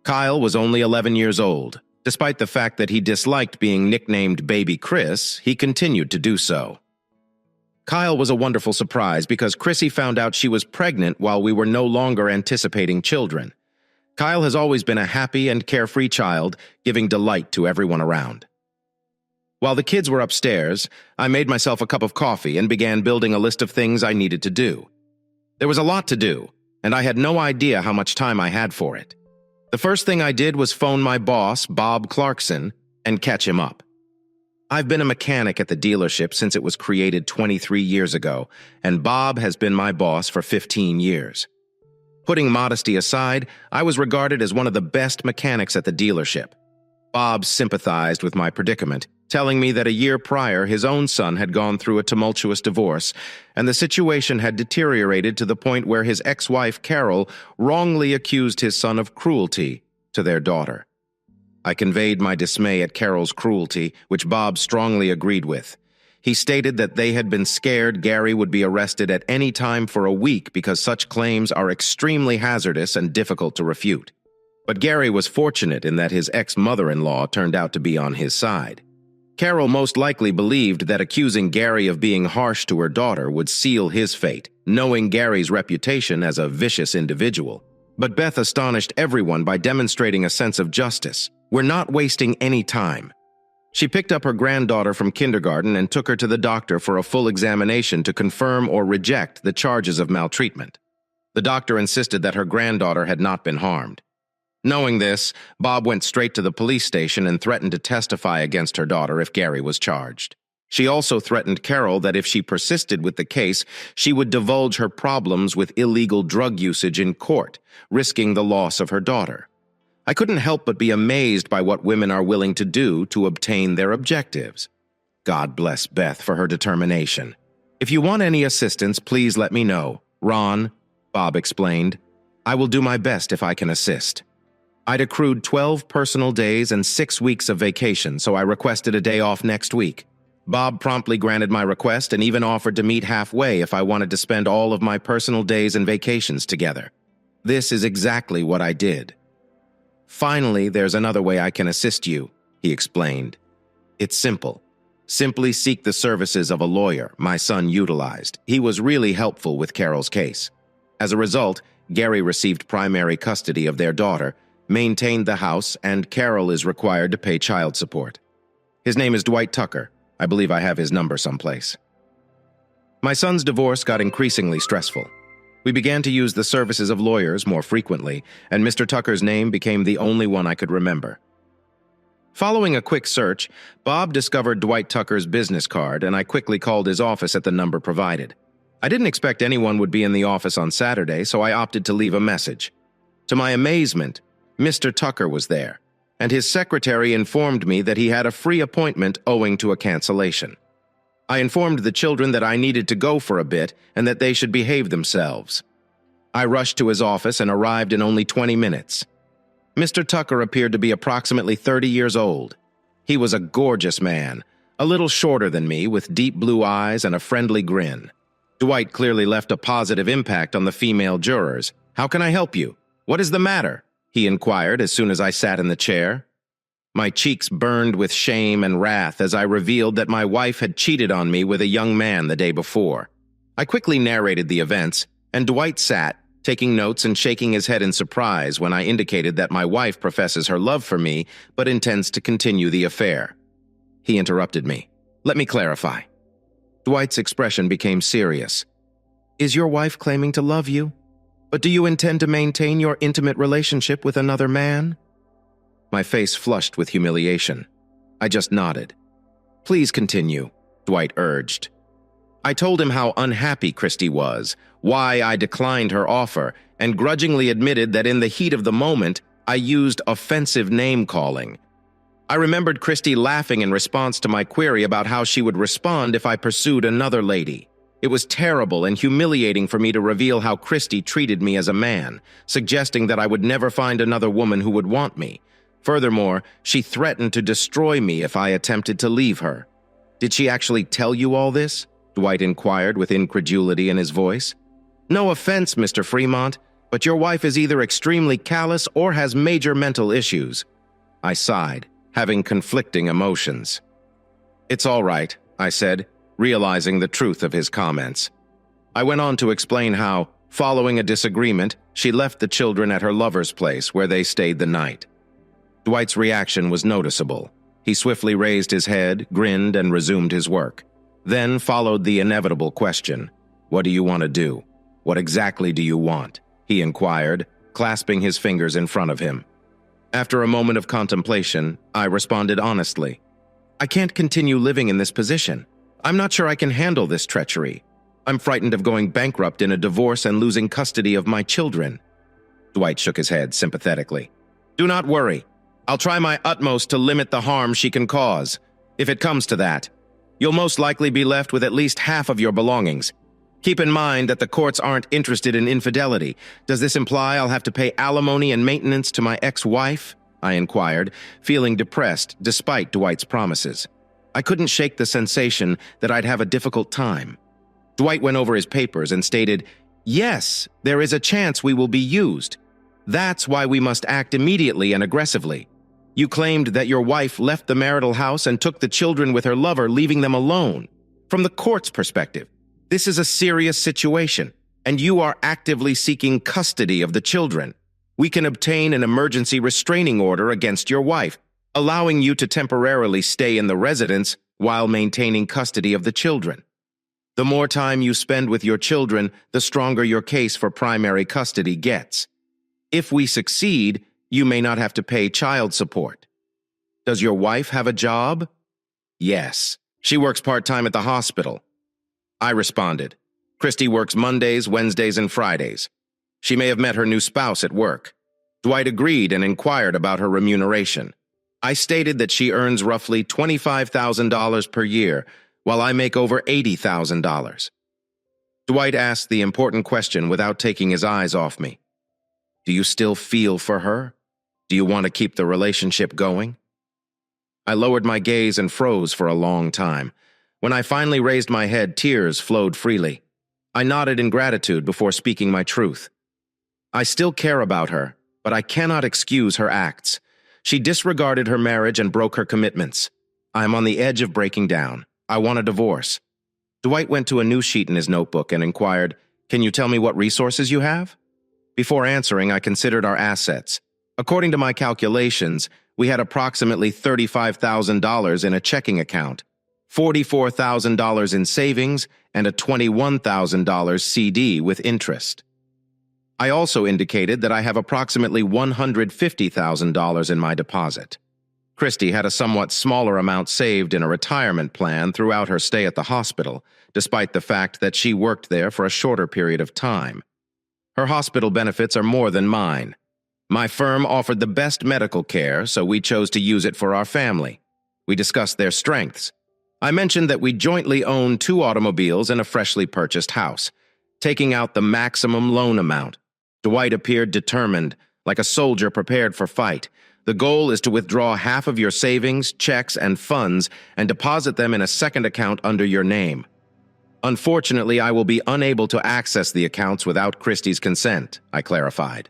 Kyle, was only 11 years old. Despite the fact that he disliked being nicknamed Baby Chris, he continued to do so. Kyle was a wonderful surprise because Chrissy found out she was pregnant while we were no longer anticipating children. Kyle has always been a happy and carefree child, giving delight to everyone around. While the kids were upstairs, I made myself a cup of coffee and began building a list of things I needed to do. There was a lot to do, and I had no idea how much time I had for it. The first thing I did was phone my boss, Bob Clarkson, and catch him up. I've been a mechanic at the dealership since it was created 23 years ago, and Bob has been my boss for 15 years. Putting modesty aside, I was regarded as one of the best mechanics at the dealership. Bob sympathized with my predicament, telling me that a year prior his own son had gone through a tumultuous divorce, and the situation had deteriorated to the point where his ex-wife, Carol, wrongly accused his son of cruelty to their daughter. I conveyed my dismay at Carol's cruelty, which Bob strongly agreed with. He stated that they had been scared Gary would be arrested at any time for a week because such claims are extremely hazardous and difficult to refute. But Gary was fortunate in that his ex-mother-in-law turned out to be on his side. Carol most likely believed that accusing Gary of being harsh to her daughter would seal his fate, knowing Gary's reputation as a vicious individual. But Beth astonished everyone by demonstrating a sense of justice. "We're not wasting any time." She picked up her granddaughter from kindergarten and took her to the doctor for a full examination to confirm or reject the charges of maltreatment. The doctor insisted that her granddaughter had not been harmed. Knowing this, Bob went straight to the police station and threatened to testify against her daughter if Gary was charged. She also threatened Carol that if she persisted with the case, she would divulge her problems with illegal drug usage in court, risking the loss of her daughter. I couldn't help but be amazed by what women are willing to do to obtain their objectives. God bless Beth for her determination. "If you want any assistance, please let me know. Ron," Bob explained. "I will do my best if I can assist." I'd accrued 12 personal days and 6 weeks of vacation, so I requested a day off next week. Bob promptly granted my request and even offered to meet halfway if I wanted to spend all of my personal days and vacations together. This is exactly what I did. "Finally, there's another way I can assist you," he explained. "It's simple. Simply seek the services of a lawyer my son utilized. He was really helpful with Carol's case. As a result, Gary received primary custody of their daughter, maintained the house, and Carol is required to pay child support. His name is Dwight Tucker. I believe I have his number someplace." My son's divorce got increasingly stressful. We began to use the services of lawyers more frequently, and Mr. Tucker's name became the only one I could remember. Following a quick search, Bob discovered Dwight Tucker's business card, and I quickly called his office at the number provided. I didn't expect anyone would be in the office on Saturday, so I opted to leave a message. To my amazement, Mr. Tucker was there, and his secretary informed me that he had a free appointment owing to a cancellation. I informed the children that I needed to go for a bit and that they should behave themselves. I rushed to his office and arrived in only 20 minutes. Mr. Tucker appeared to be approximately 30 years old. He was a gorgeous man, a little shorter than me, with deep blue eyes and a friendly grin. Dwight clearly left a positive impact on the female jurors. "How can I help you? What is the matter?" he inquired as soon as I sat in the chair. My cheeks burned with shame and wrath as I revealed that my wife had cheated on me with a young man the day before. I quickly narrated the events, and Dwight sat, taking notes and shaking his head in surprise when I indicated that my wife professes her love for me but intends to continue the affair. He interrupted me. "Let me clarify." Dwight's expression became serious. "Is your wife claiming to love you? But do you intend to maintain your intimate relationship with another man?" My face flushed with humiliation. I just nodded. "Please continue," Dwight urged. I told him how unhappy Christy was, why I declined her offer, and grudgingly admitted that in the heat of the moment, I used offensive name-calling. I remembered Christy laughing in response to my query about how she would respond if I pursued another lady. It was terrible and humiliating for me to reveal how Christy treated me as a man, suggesting that I would never find another woman who would want me. Furthermore, she threatened to destroy me if I attempted to leave her. "Did she actually tell you all this?" Dwight inquired with incredulity in his voice. "No offense, Mr. Fremont, but your wife is either extremely callous or has major mental issues." I sighed, having conflicting emotions. "It's all right," I said. realizing the truth of his comments. I went on to explain how, following a disagreement, she left the children at her lover's place where they stayed the night. Dwight's reaction was noticeable. He swiftly raised his head, grinned, and resumed his work. Then followed the inevitable question, "What do you want to do? What exactly do you want?" he inquired, clasping his fingers in front of him. After a moment of contemplation, I responded honestly, "I can't continue living in this position. I'm not sure I can handle this treachery. I'm frightened of going bankrupt in a divorce and losing custody of my children." Dwight shook his head sympathetically. "Do not worry. I'll try my utmost to limit the harm she can cause. If it comes to that, you'll most likely be left with at least half of your belongings. Keep in mind that the courts aren't interested in infidelity. Does this imply I'll have to pay alimony and maintenance to my ex-wife?" I inquired, feeling depressed despite Dwight's promises. I couldn't shake the sensation that I'd have a difficult time. Dwight went over his papers and stated, "Yes, there is a chance we will be used. That's why we must act immediately and aggressively. You claimed that your wife left the marital house and took the children with her lover, leaving them alone. From the court's perspective, this is a serious situation, and you are actively seeking custody of the children. We can obtain an emergency restraining order against your wife, allowing you to temporarily stay in the residence while maintaining custody of the children. The more time you spend with your children, the stronger your case for primary custody gets. If we succeed, you may not have to pay child support. Does your wife have a job?" "Yes. She works part-time at the hospital." I responded, "Christy works Mondays, Wednesdays, and Fridays. She may have met her new spouse at work." Dwight agreed and inquired about her remuneration. I stated that she earns roughly $25,000 per year, while I make over $80,000. Dwight asked the important question without taking his eyes off me. "Do you still feel for her? Do you want to keep the relationship going?" I lowered my gaze and froze for a long time. When I finally raised my head, tears flowed freely. I nodded in gratitude before speaking my truth. "I still care about her, but I cannot excuse her acts. She disregarded her marriage and broke her commitments. I am on the edge of breaking down. I want a divorce." Dwight went to a new sheet in his notebook and inquired, "Can you tell me what resources you have?" Before answering, I considered our assets. According to my calculations, we had approximately $35,000 in a checking account, $44,000 in savings, and a $21,000 CD with interest. I also indicated that I have approximately $150,000 in my deposit. Christy had a somewhat smaller amount saved in a retirement plan throughout her stay at the hospital, despite the fact that she worked there for a shorter period of time. Her hospital benefits are more than mine. My firm offered the best medical care, so we chose to use it for our family. We discussed their strengths. I mentioned that we jointly own 2 automobiles and a freshly purchased house, taking out the maximum loan amount. Dwight appeared determined, like a soldier prepared for fight. "The goal is to withdraw half of your savings, checks, and funds and deposit them in a second account under your name. Unfortunately, I will be unable to access the accounts without Christy's consent," I clarified.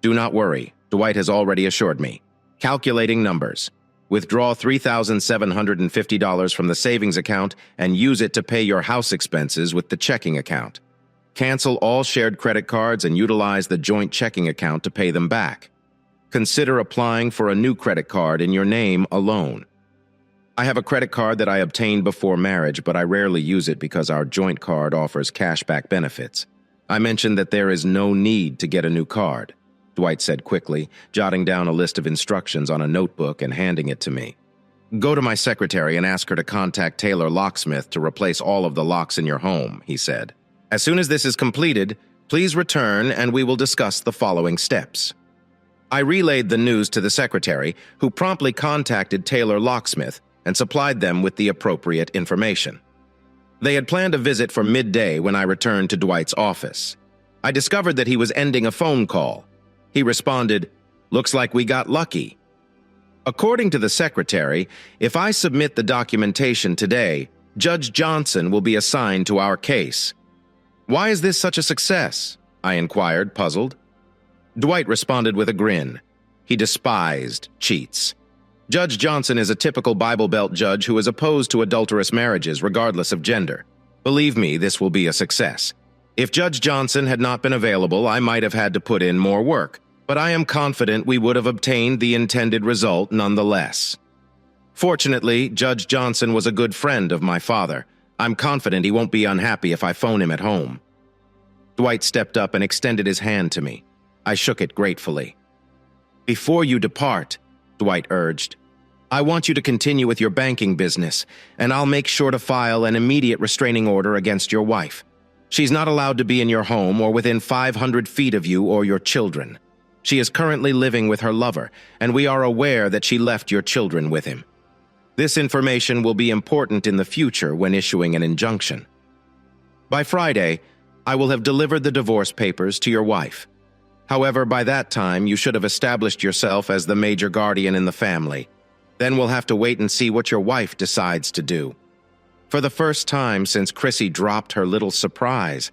"Do not worry," Dwight has already assured me. Calculating numbers. Withdraw $3,750 from the savings account and use it to pay your house expenses with the checking account. Cancel all shared credit cards and utilize the joint checking account to pay them back. Consider applying for a new credit card in your name alone. I have a credit card that I obtained before marriage, but I rarely use it because our joint card offers cashback benefits. I mentioned that there is no need to get a new card, Dwight said quickly, jotting down a list of instructions on a notebook and handing it to me. "Go to my secretary and ask her to contact Taylor Locksmith to replace all of the locks in your home," he said. "As soon as this is completed, please return and we will discuss the following steps." I relayed the news to the secretary, who promptly contacted Taylor Locksmith and supplied them with the appropriate information. They had planned a visit for midday when I returned to Dwight's office. I discovered that he was ending a phone call. He responded, "Looks like we got lucky." According to the secretary, if I submit the documentation today, Judge Johnson will be assigned to our case. "Why is this such a success?" I inquired, puzzled. Dwight responded with a grin. He despised cheats. Judge Johnson is a typical Bible Belt judge who is opposed to adulterous marriages regardless of gender. Believe me, this will be a success. If Judge Johnson had not been available, I might have had to put in more work, but I am confident we would have obtained the intended result nonetheless. Fortunately, Judge Johnson was a good friend of my father. I'm confident he won't be unhappy if I phone him at home. Dwight stepped up and extended his hand to me. I shook it gratefully. Before you depart, Dwight urged, I want you to continue with your banking business, and I'll make sure to file an immediate restraining order against your wife. She's not allowed to be in your home or within 500 feet of you or your children. She is currently living with her lover, and we are aware that she left your children with him. This information will be important in the future when issuing an injunction. By Friday, I will have delivered the divorce papers to your wife. However, by that time, you should have established yourself as the major guardian in the family. Then we'll have to wait and see what your wife decides to do. For the first time since Chrissy dropped her little surprise,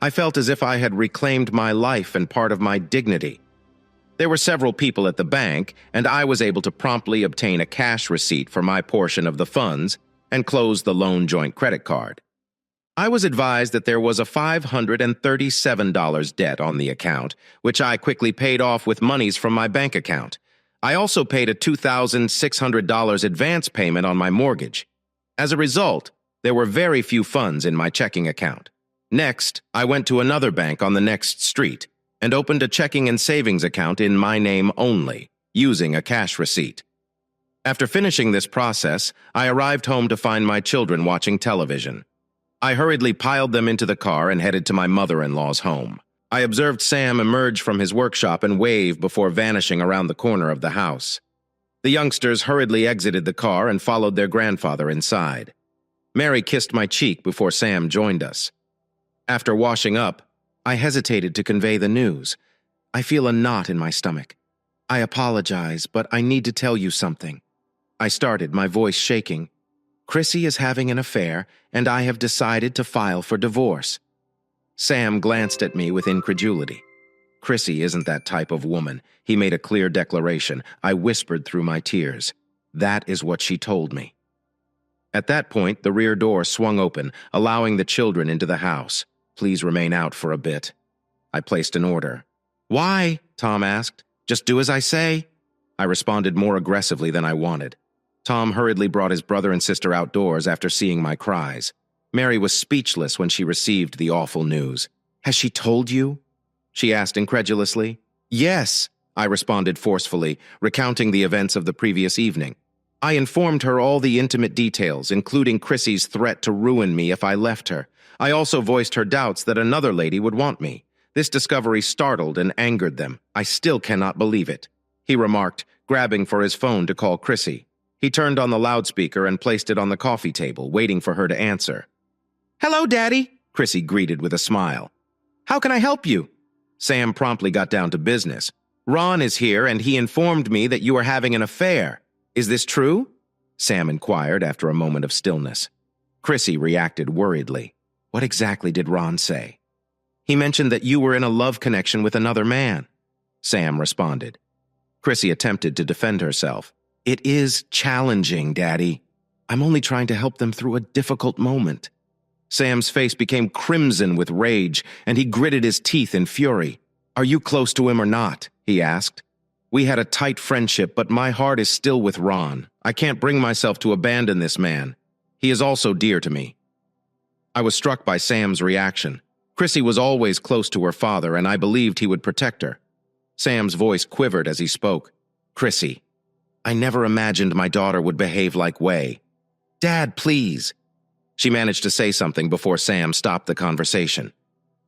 I felt as if I had reclaimed my life and part of my dignity. There were several people at the bank, and I was able to promptly obtain a cash receipt for my portion of the funds and close the loan joint credit card. I was advised that there was a $537 debt on the account, which I quickly paid off with monies from my bank account. I also paid a $2,600 advance payment on my mortgage. As a result, there were very few funds in my checking account. Next, I went to another bank on the next street and opened a checking and savings account in my name only, using a cash receipt. After finishing this process, I arrived home to find my children watching television. I hurriedly piled them into the car and headed to my mother-in-law's home. I observed Sam emerge from his workshop and wave before vanishing around the corner of the house. The youngsters hurriedly exited the car and followed their grandfather inside. Mary kissed my cheek before Sam joined us. After washing up, I hesitated to convey the news. I feel a knot in my stomach. I apologize, but I need to tell you something. I started, my voice shaking. Chrissy is having an affair, and I have decided to file for divorce. Sam glanced at me with incredulity. Chrissy isn't that type of woman. He made a clear declaration. I whispered through my tears. That is what she told me. At that point, the rear door swung open, allowing the children into the house. Please remain out for a bit. I placed an order. Why? Tom asked. Just do as I say. I responded more aggressively than I wanted. Tom hurriedly brought his brother and sister outdoors after seeing my cries. Mary was speechless when she received the awful news. Has she told you? She asked incredulously. Yes, I responded forcefully, recounting the events of the previous evening. I informed her all the intimate details, including Chrissy's threat to ruin me if I left her. I also voiced her doubts that another lady would want me. This discovery startled and angered them. I still cannot believe it, he remarked, grabbing for his phone to call Chrissy. He turned on the loudspeaker and placed it on the coffee table, waiting for her to answer. Hello, Daddy, Chrissy greeted with a smile. How can I help you? Sam promptly got down to business. Ron is here, and he informed me that you are having an affair. Is this true? Sam inquired after a moment of stillness. Chrissy reacted worriedly. What exactly did Ron say? He mentioned that you were in a love connection with another man. Sam responded. Chrissy attempted to defend herself. It is challenging, Daddy. I'm only trying to help them through a difficult moment. Sam's face became crimson with rage, and he gritted his teeth in fury. Are you close to him or not? He asked. We had a tight friendship, but my heart is still with Ron. I can't bring myself to abandon this man. He is also dear to me. I was struck by Sam's reaction. Chrissy was always close to her father, and I believed he would protect her. Sam's voice quivered as he spoke. Chrissy, I never imagined my daughter would behave like Way. Dad, please. She managed to say something before Sam stopped the conversation.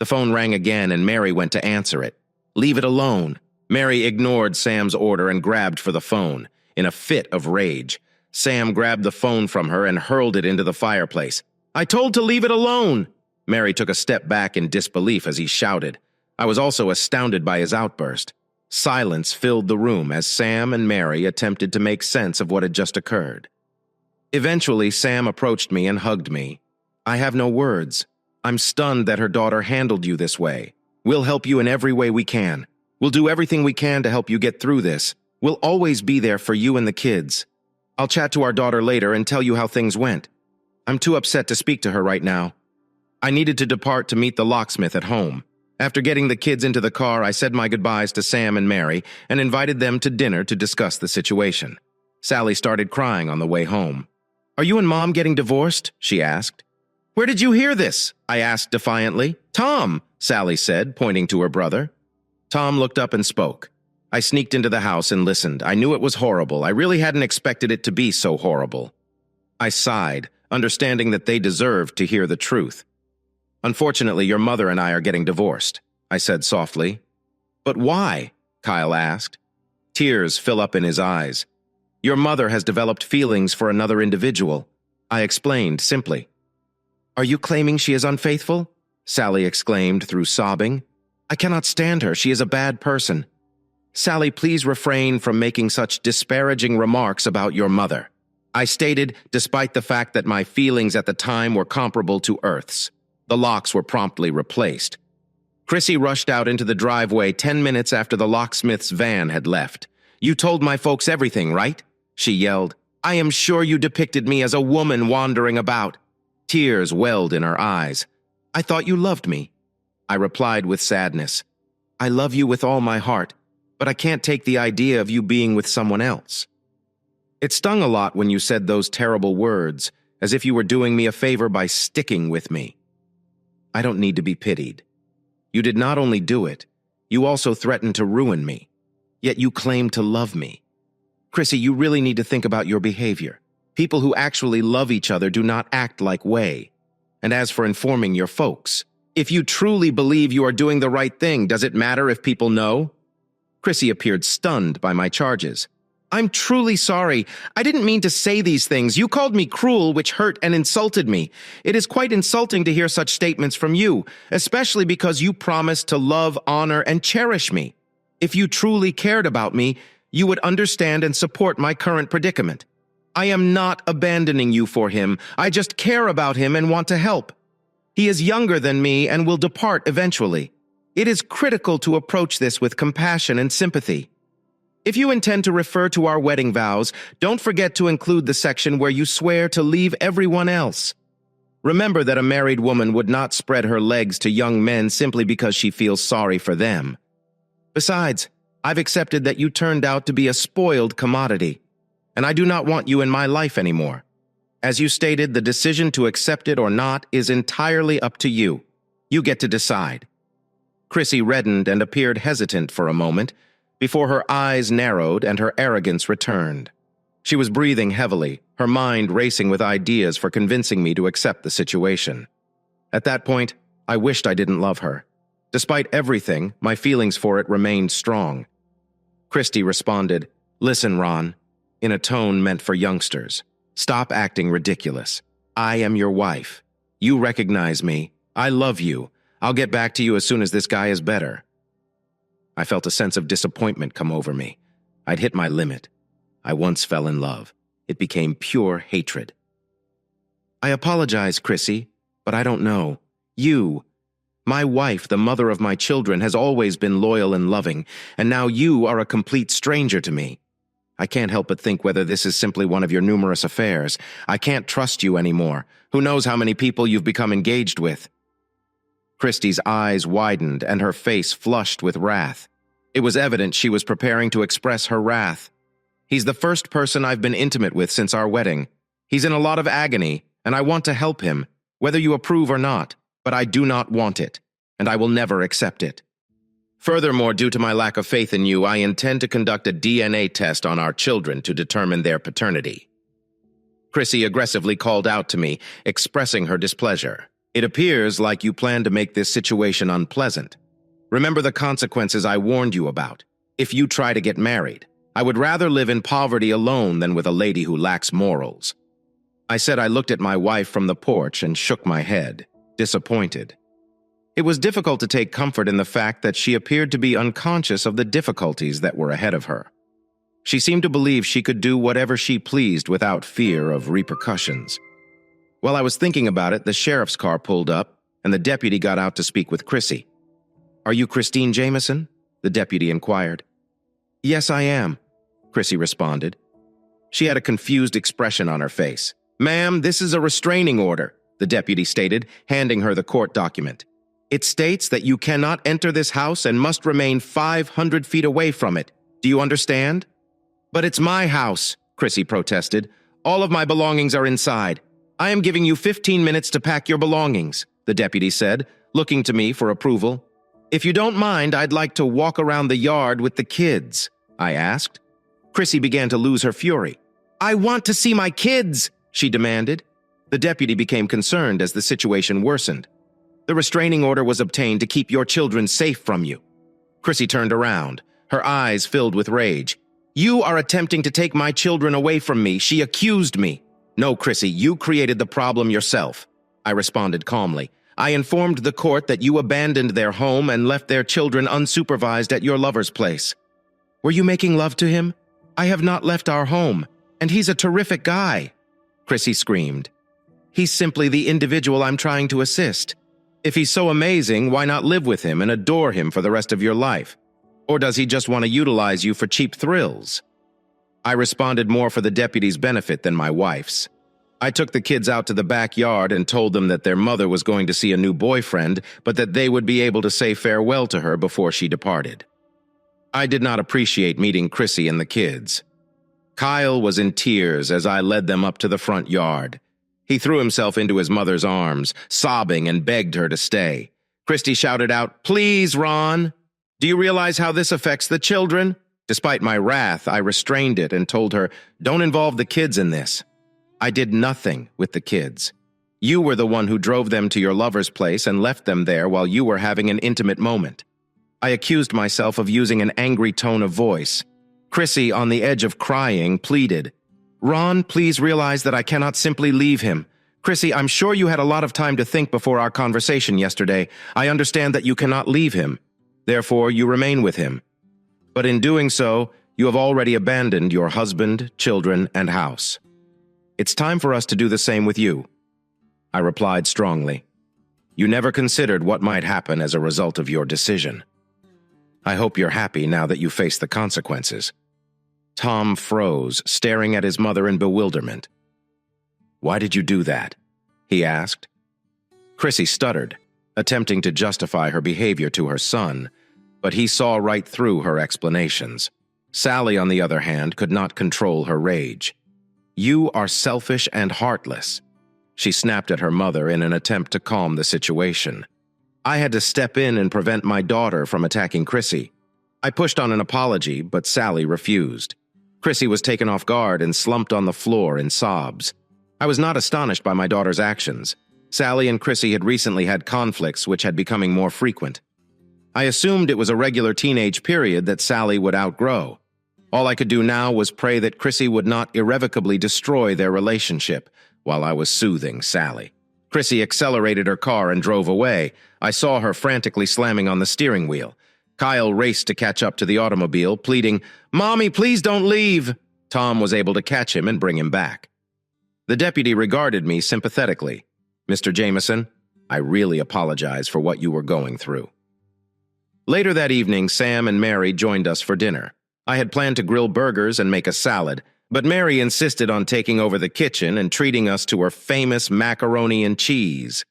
The phone rang again, and Mary went to answer it. Leave it alone. Mary ignored Sam's order and grabbed for the phone. In a fit of rage, Sam grabbed the phone from her and hurled it into the fireplace. I told to leave it alone! Mary took a step back in disbelief as he shouted. I was also astounded by his outburst. Silence filled the room as Sam and Mary attempted to make sense of what had just occurred. Eventually, Sam approached me and hugged me. I have no words. I'm stunned that her daughter handled you this way. We'll help you in every way we can. We'll do everything we can to help you get through this. We'll always be there for you and the kids. I'll chat to our daughter later and tell you how things went. I'm too upset to speak to her right now. I needed to depart to meet the locksmith at home. After getting the kids into the car, I said my goodbyes to Sam and Mary and invited them to dinner to discuss the situation. Sally started crying on the way home. "Are you and Mom getting divorced?" she asked. "Where did you hear this?" I asked defiantly. "Tom," Sally said, pointing to her brother. Tom looked up and spoke. I sneaked into the house and listened. I knew it was horrible. I really hadn't expected it to be so horrible. I sighed, understanding that they deserved to hear the truth. "Unfortunately, your mother and I are getting divorced," I said softly. "But why?" Kyle asked. Tears fill up in his eyes. "Your mother has developed feelings for another individual," I explained simply. "Are you claiming she is unfaithful?" Sally exclaimed through sobbing. "I cannot stand her. She is a bad person." "Sally, please refrain from making such disparaging remarks about your mother," I stated, despite the fact that my feelings at the time were comparable to Earth's. The locks were promptly replaced. Chrissy rushed out into the driveway 10 minutes after the locksmith's van had left. "You told my folks everything, right?" she yelled. "I am sure you depicted me as a woman wandering about." Tears welled in her eyes. "I thought you loved me." I replied with sadness. "I love you with all my heart, but I can't take the idea of you being with someone else." It stung a lot when you said those terrible words, as if you were doing me a favor by sticking with me. I don't need to be pitied. You did not only do it, you also threatened to ruin me. Yet you claim to love me. Chrissy, you really need to think about your behavior. People who actually love each other do not act like way. And as for informing your folks, if you truly believe you are doing the right thing, does it matter if people know? Chrissy appeared stunned by my charges. "I'm truly sorry. I didn't mean to say these things. You called me cruel, which hurt and insulted me. It is quite insulting to hear such statements from you, especially because you promised to love, honor, and cherish me. If you truly cared about me, you would understand and support my current predicament. I am not abandoning you for him. I just care about him and want to help. He is younger than me and will depart eventually. It is critical to approach this with compassion and sympathy. If you intend to refer to our wedding vows, don't forget to include the section where you swear to leave everyone else. Remember that a married woman would not spread her legs to young men simply because she feels sorry for them. Besides, I've accepted that you turned out to be a spoiled commodity, and I do not want you in my life anymore. As you stated, the decision to accept it or not is entirely up to you. You get to decide." Chrissy reddened and appeared hesitant for a moment, before her eyes narrowed and her arrogance returned. She was breathing heavily, her mind racing with ideas for convincing me to accept the situation. At that point, I wished I didn't love her. Despite everything, my feelings for it remained strong. Christy responded, "Listen, Ron," in a tone meant for youngsters. "Stop acting ridiculous. I am your wife. You recognize me. I love you. I'll get back to you as soon as this guy is better." I felt a sense of disappointment come over me. I'd hit my limit. I once fell in love. It became pure hatred. "I apologize, Chrissy, but I don't know. You, my wife, the mother of my children, has always been loyal and loving, and now you are a complete stranger to me. I can't help but think whether this is simply one of your numerous affairs. I can't trust you anymore. Who knows how many people you've become engaged with?" Christy's eyes widened and her face flushed with wrath. It was evident she was preparing to express her wrath. "He's the first person I've been intimate with since our wedding. He's in a lot of agony, and I want to help him, whether you approve or not, but I do not want it, and I will never accept it. Furthermore, due to my lack of faith in you, I intend to conduct a DNA test on our children to determine their paternity." Chrissy aggressively called out to me, expressing her displeasure. "It appears like you plan to make this situation unpleasant. Remember the consequences I warned you about. If you try to get married, I would rather live in poverty alone than with a lady who lacks morals." I said I looked at my wife from the porch and shook my head, disappointed. It was difficult to take comfort in the fact that she appeared to be unconscious of the difficulties that were ahead of her. She seemed to believe she could do whatever she pleased without fear of repercussions. While I was thinking about it, the sheriff's car pulled up, and the deputy got out to speak with Chrissy. "Are you Christine Jameson?" the deputy inquired. "Yes, I am," Chrissy responded. She had a confused expression on her face. "Ma'am, this is a restraining order," the deputy stated, handing her the court document. "It states that you cannot enter this house and must remain 500 feet away from it. Do you understand?" "But it's my house," Chrissy protested. "All of my belongings are inside. I am giving you 15 minutes to pack your belongings," the deputy said, looking to me for approval. "If you don't mind, I'd like to walk around the yard with the kids," I asked. Chrissy began to lose her fury. "I want to see my kids," she demanded. The deputy became concerned as the situation worsened. "The restraining order was obtained to keep your children safe from you." Chrissy turned around, her eyes filled with rage. "You are attempting to take my children away from me," she accused me. "No, Chrissy, you created the problem yourself," I responded calmly. "I informed the court that you abandoned their home and left their children unsupervised at your lover's place." "Were you making love to him? I have not left our home, and he's a terrific guy," Chrissy screamed. "He's simply the individual I'm trying to assist. If he's so amazing, why not live with him and adore him for the rest of your life? Or does he just want to utilize you for cheap thrills?" I responded more for the deputy's benefit than my wife's. I took the kids out to the backyard and told them that their mother was going to see a new boyfriend, but that they would be able to say farewell to her before she departed. I did not appreciate meeting Chrissy and the kids. Kyle was in tears as I led them up to the front yard. He threw himself into his mother's arms, sobbing, and begged her to stay. Christy shouted out, "Please, Ron! Do you realize how this affects the children?" Despite my wrath, I restrained it and told her, "Don't involve the kids in this. I did nothing with the kids. You were the one who drove them to your lover's place and left them there while you were having an intimate moment." I accused myself of using an angry tone of voice. Chrissy, on the edge of crying, pleaded, "Ron, please realize that I cannot simply leave him. Chrissy, I'm sure you had a lot of time to think before our conversation yesterday. I understand that you cannot leave him. Therefore, you remain with him. But in doing so, you have already abandoned your husband, children, and house. It's time for us to do the same with you." I replied strongly. "You never considered what might happen as a result of your decision. I hope you're happy now that you face the consequences." Tom froze, staring at his mother in bewilderment. "Why did you do that?" he asked. Chrissy stuttered, attempting to justify her behavior to her son, but he saw right through her explanations. Sally, on the other hand, could not control her rage. "You are selfish and heartless," she snapped at her mother in an attempt to calm the situation. I had to step in and prevent my daughter from attacking Chrissy. I pushed on an apology, but Sally refused. Chrissy was taken off guard and slumped on the floor in sobs. I was not astonished by my daughter's actions. Sally and Chrissy had recently had conflicts which had becoming more frequent. I assumed it was a regular teenage period that Sally would outgrow. All I could do now was pray that Chrissy would not irrevocably destroy their relationship while I was soothing Sally. Chrissy accelerated her car and drove away. I saw her frantically slamming on the steering wheel. Kyle raced to catch up to the automobile, pleading, "Mommy, please don't leave." Tom was able to catch him and bring him back. The deputy regarded me sympathetically. "Mr. Jameson, I really apologize for what you were going through." Later that evening, Sam and Mary joined us for dinner. I had planned to grill burgers and make a salad, but Mary insisted on taking over the kitchen and treating us to her famous macaroni and cheese.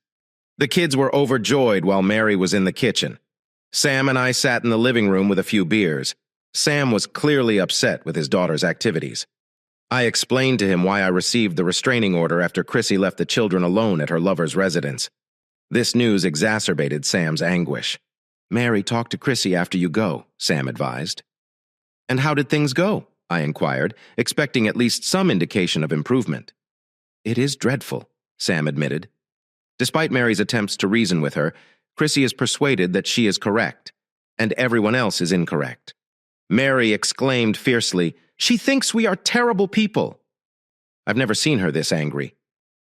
The kids were overjoyed while Mary was in the kitchen. Sam and I sat in the living room with a few beers. Sam was clearly upset with his daughter's activities. I explained to him why I received the restraining order after Chrissy left the children alone at her lover's residence. This news exacerbated Sam's anguish. "Mary, talk to Chrissy after you go," Sam advised. "And how did things go?" I inquired, expecting at least some indication of improvement. "It is dreadful," Sam admitted. Despite Mary's attempts to reason with her, Chrissy is persuaded that she is correct, and everyone else is incorrect. Mary exclaimed fiercely, "She thinks we are terrible people." I've never seen her this angry.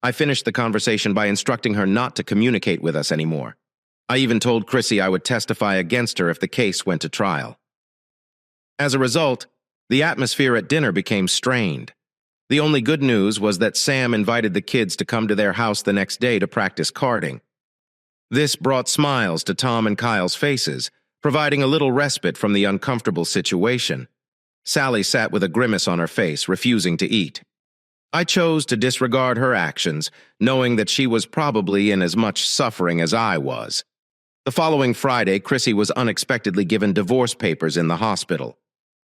I finished the conversation by instructing her not to communicate with us anymore. I even told Chrissy I would testify against her if the case went to trial. As a result, the atmosphere at dinner became strained. The only good news was that Sam invited the kids to come to their house the next day to practice carding. This brought smiles to Tom and Kyle's faces, providing a little respite from the uncomfortable situation. Sally sat with a grimace on her face, refusing to eat. I chose to disregard her actions, knowing that she was probably in as much suffering as I was. The following Friday, Chrissy was unexpectedly given divorce papers in the hospital.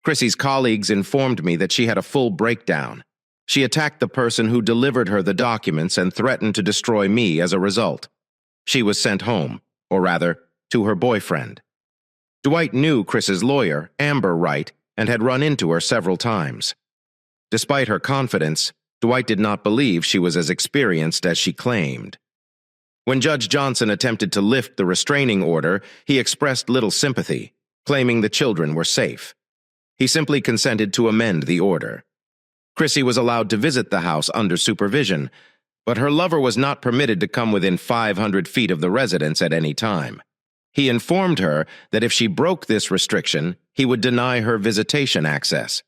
Chrissy's colleagues informed me that she had a full breakdown. She attacked the person who delivered her the documents and threatened to destroy me as a result. She was sent home, or rather, to her boyfriend. Dwight knew Chris's lawyer, Amber Wright, and had run into her several times. Despite her confidence, Dwight did not believe she was as experienced as she claimed. When Judge Johnson attempted to lift the restraining order, he expressed little sympathy, claiming the children were safe. He simply consented to amend the order. Chrissy was allowed to visit the house under supervision, but her lover was not permitted to come within 500 feet of the residence at any time. He informed her that if she broke this restriction, he would deny her visitation access.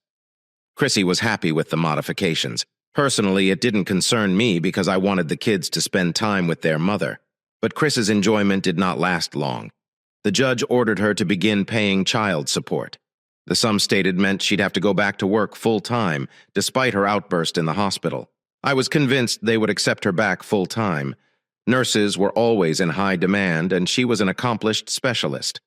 Chrissy was happy with the modifications. Personally, it didn't concern me because I wanted the kids to spend time with their mother. But Chris's enjoyment did not last long. The judge ordered her to begin paying child support. The sum stated meant she'd have to go back to work full-time, despite her outburst in the hospital. I was convinced they would accept her back full-time. Nurses were always in high demand, and she was an accomplished specialist.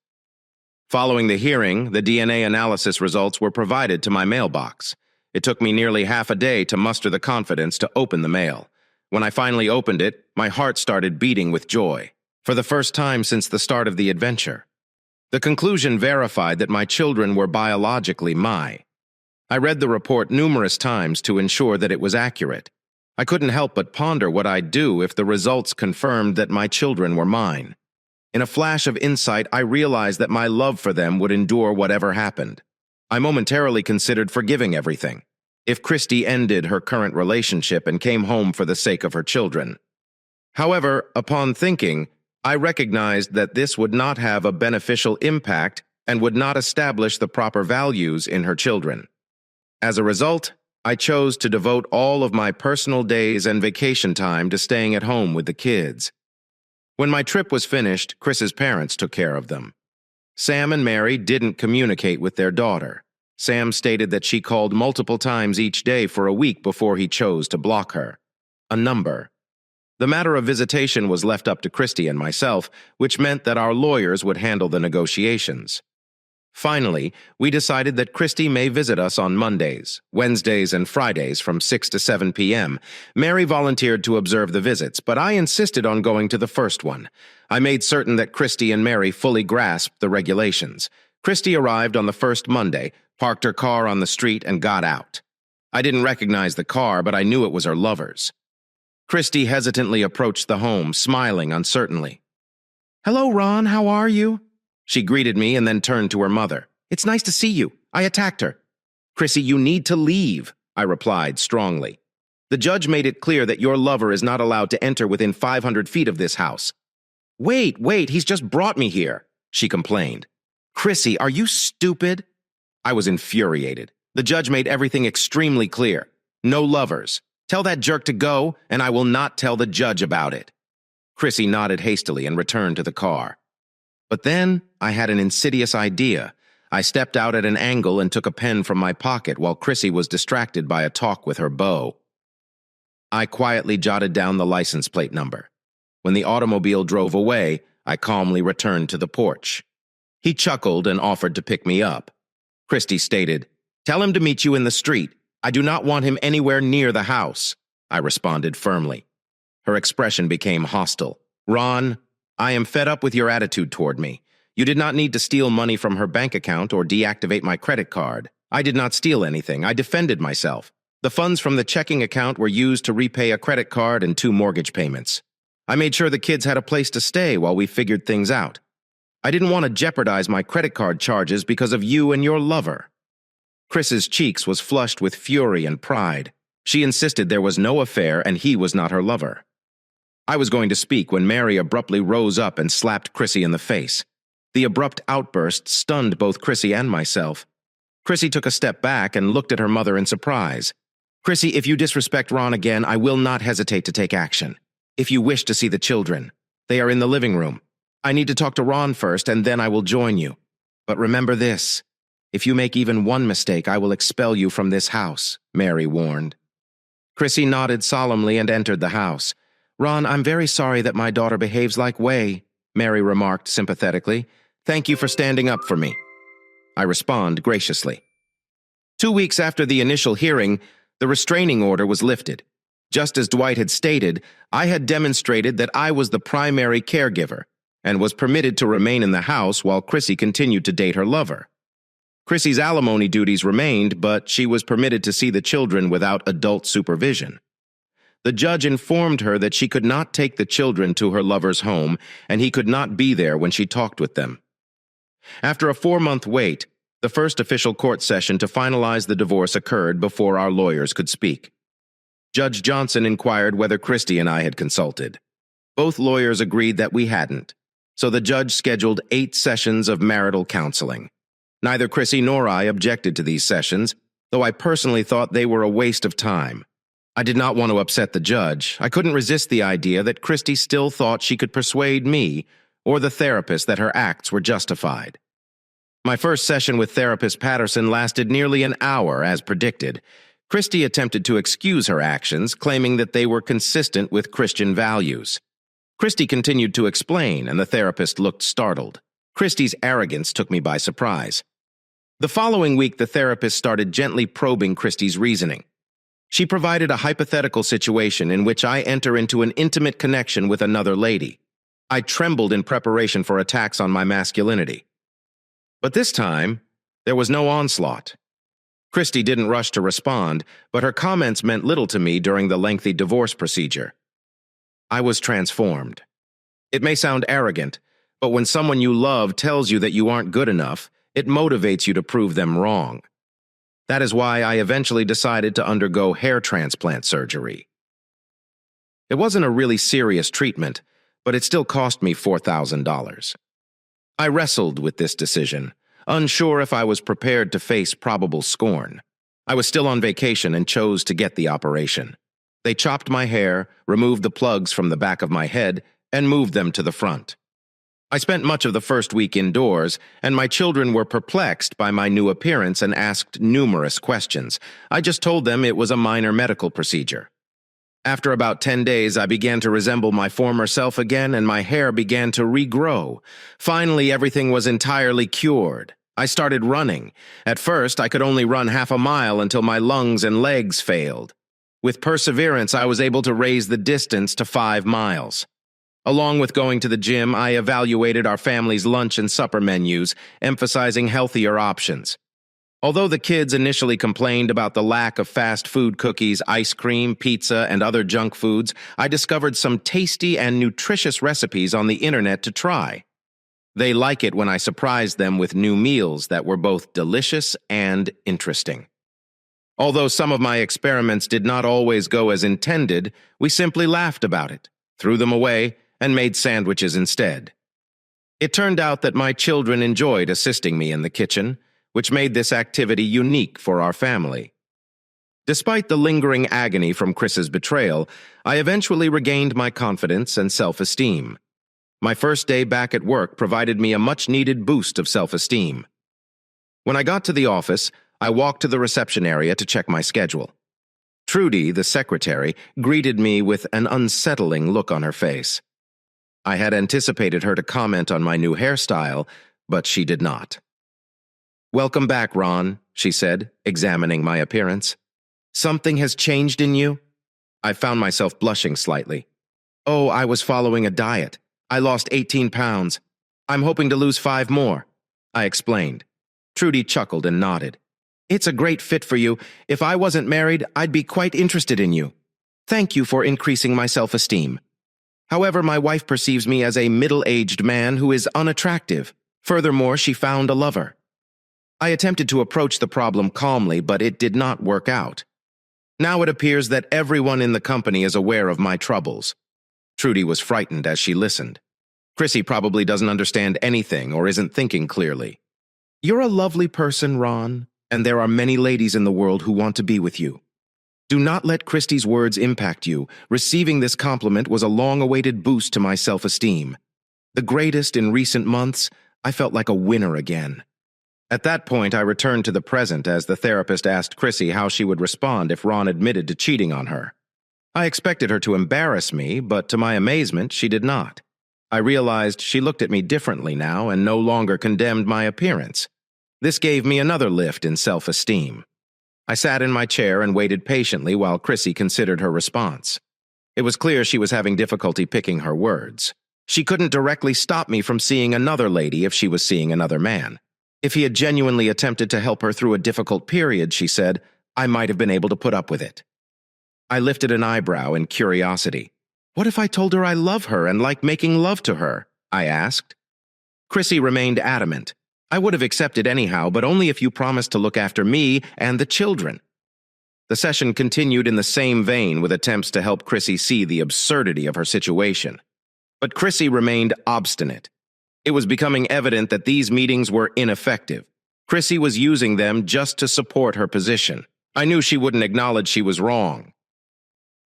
Following the hearing, the DNA analysis results were provided to my mailbox. It took me nearly half a day to muster the confidence to open the mail. When I finally opened it, my heart started beating with joy, for the first time since the start of the adventure. The conclusion verified that my children were biologically mine. I read the report numerous times to ensure that it was accurate. I couldn't help but ponder what I'd do if the results confirmed that my children were mine. In a flash of insight, I realized that my love for them would endure whatever happened. I momentarily considered forgiving everything, if Christy ended her current relationship and came home for the sake of her children. However, upon thinking, I recognized that this would not have a beneficial impact and would not establish the proper values in her children. As a result, I chose to devote all of my personal days and vacation time to staying at home with the kids. When my trip was finished, Chris's parents took care of them. Sam and Mary didn't communicate with their daughter. Sam stated that she called multiple times each day for a week before he chose to block her. A number. The matter of visitation was left up to Christy and myself, which meant that our lawyers would handle the negotiations. Finally, we decided that Christy may visit us on Mondays, Wednesdays, and Fridays from 6 to 7 p.m. Mary volunteered to observe the visits, but I insisted on going to the first one. I made certain that Christy and Mary fully grasped the regulations. Christy arrived on the first Monday, parked her car on the street, and got out. I didn't recognize the car, but I knew it was her lover's. Christy hesitantly approached the home, smiling uncertainly. "Hello, Ron, how are you?" She greeted me and then turned to her mother. "It's nice to see you. I attacked her." "Chrissy, you need to leave," I replied strongly. "The judge made it clear that your lover is not allowed to enter within 500 feet of this house." Wait, he's just brought me here," she complained. "Chrissy, are you stupid?" I was infuriated. The judge made everything extremely clear. No lovers. Tell that jerk to go, and I will not tell the judge about it. Chrissy nodded hastily and returned to the car. But then I had an insidious idea. I stepped out at an angle and took a pen from my pocket while Chrissy was distracted by a talk with her beau. I quietly jotted down the license plate number. When the automobile drove away, I calmly returned to the porch. He chuckled and offered to pick me up. Christy stated, "Tell him to meet you in the street. I do not want him anywhere near the house," I responded firmly. Her expression became hostile. "Ron, I am fed up with your attitude toward me. You did not need to steal money from her bank account or deactivate my credit card. I did not steal anything. I defended myself. The funds from the checking account were used to repay a credit card and 2 mortgage payments. I made sure the kids had a place to stay while we figured things out. I didn't want to jeopardize my credit card charges because of you and your lover." Chris's cheeks was flushed with fury and pride. She insisted there was no affair and he was not her lover. I was going to speak when Mary abruptly rose up and slapped Chrissy in the face. The abrupt outburst stunned both Chrissy and myself. Chrissy took a step back and looked at her mother in surprise. "Chrissy, if you disrespect Ron again, I will not hesitate to take action. If you wish to see the children, they are in the living room. I need to talk to Ron first, and then I will join you. But remember this. If you make even one mistake, I will expel you from this house, Mary warned. Chrissy nodded solemnly and entered the house. Ron, I'm very sorry that my daughter behaves like Way, Mary remarked sympathetically. Thank you for standing up for me. I respond graciously. 2 weeks after the initial hearing, the restraining order was lifted. Just as Dwight had stated, I had demonstrated that I was the primary caregiver and was permitted to remain in the house while Chrissy continued to date her lover. Chrissy's alimony duties remained, but she was permitted to see the children without adult supervision. The judge informed her that she could not take the children to her lover's home, and he could not be there when she talked with them. After a 4-month wait, the first official court session to finalize the divorce occurred before our lawyers could speak. Judge Johnson inquired whether Christy and I had consulted. Both lawyers agreed that we hadn't, so the judge scheduled 8 sessions of marital counseling. Neither Chrissy nor I objected to these sessions, though I personally thought they were a waste of time. I did not want to upset the judge. I couldn't resist the idea that Christy still thought she could persuade me or the therapist that her acts were justified. My first session with therapist Patterson lasted nearly an hour, as predicted. Christy attempted to excuse her actions, claiming that they were consistent with Christian values. Christy continued to explain, and the therapist looked startled. Christy's arrogance took me by surprise. The following week, the therapist started gently probing Christy's reasoning. She provided a hypothetical situation in which I enter into an intimate connection with another lady. I trembled in preparation for attacks on my masculinity. But this time, there was no onslaught. Christy didn't rush to respond, but her comments meant little to me during the lengthy divorce procedure. I was transformed. It may sound arrogant, but when someone you love tells you that you aren't good enough, it motivates you to prove them wrong. That is why I eventually decided to undergo hair transplant surgery. It wasn't a really serious treatment, but it still cost me $4,000. I wrestled with this decision, unsure if I was prepared to face probable scorn. I was still on vacation and chose to get the operation. They chopped my hair, removed the plugs from the back of my head, and moved them to the front. I spent much of the first week indoors, and my children were perplexed by my new appearance and asked numerous questions. I just told them it was a minor medical procedure. After about 10 days, I began to resemble my former self again, and my hair began to regrow. Finally, everything was entirely cured. I started running. At first, I could only run half a mile until my lungs and legs failed. With perseverance, I was able to raise the distance to 5 miles. Along with going to the gym, I evaluated our family's lunch and supper menus, emphasizing healthier options. Although the kids initially complained about the lack of fast food cookies, ice cream, pizza, and other junk foods, I discovered some tasty and nutritious recipes on the internet to try. They like it when I surprise them with new meals that were both delicious and interesting. Although some of my experiments did not always go as intended, we simply laughed about it, threw them away, and made sandwiches instead. It turned out that my children enjoyed assisting me in the kitchen, which made this activity unique for our family. Despite the lingering agony from Chris's betrayal, I eventually regained my confidence and self-esteem. My first day back at work provided me a much-needed boost of self-esteem. When I got to the office, I walked to the reception area to check my schedule. Trudy, the secretary, greeted me with an unsettling look on her face. I had anticipated her to comment on my new hairstyle, but she did not. "Welcome back, Ron," she said, examining my appearance. "Something has changed in you?" I found myself blushing slightly. "Oh, I was following a diet. I lost 18 pounds. I'm hoping to lose 5 more," I explained. Trudy chuckled and nodded. "It's a great fit for you. If I wasn't married, I'd be quite interested in you. Thank you for increasing my self-esteem. However, my wife perceives me as a middle-aged man who is unattractive. Furthermore, she found a lover." I attempted to approach the problem calmly, but it did not work out. Now it appears that everyone in the company is aware of my troubles. Trudy was frightened as she listened. Chrissy probably doesn't understand anything or isn't thinking clearly. "You're a lovely person, Ron, and there are many ladies in the world who want to be with you. Do not let Christy's words impact you. Receiving this compliment was a long-awaited boost to my self-esteem. The greatest in recent months, I felt like a winner again." At that point, I returned to the present as the therapist asked Chrissy how she would respond if Ron admitted to cheating on her. I expected her to embarrass me, but to my amazement, she did not. I realized she looked at me differently now and no longer condemned my appearance. This gave me another lift in self-esteem. I sat in my chair and waited patiently while Chrissy considered her response. It was clear she was having difficulty picking her words. She couldn't directly stop me from seeing another lady if she was seeing another man. If he had genuinely attempted to help her through a difficult period, she said, I might have been able to put up with it. I lifted an eyebrow in curiosity. What if I told her I love her and like making love to her? I asked. Chrissy remained adamant. I would have accepted anyhow, but only if you promised to look after me and the children. The session continued in the same vein with attempts to help Chrissy see the absurdity of her situation. But Chrissy remained obstinate. It was becoming evident that these meetings were ineffective. Chrissy was using them just to support her position. I knew she wouldn't acknowledge she was wrong.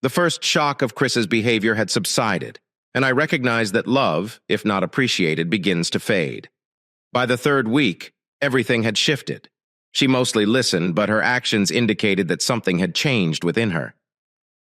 The first shock of Chris's behavior had subsided, and I recognized that love, if not appreciated, begins to fade. By the third week, everything had shifted. She mostly listened, but her actions indicated that something had changed within her.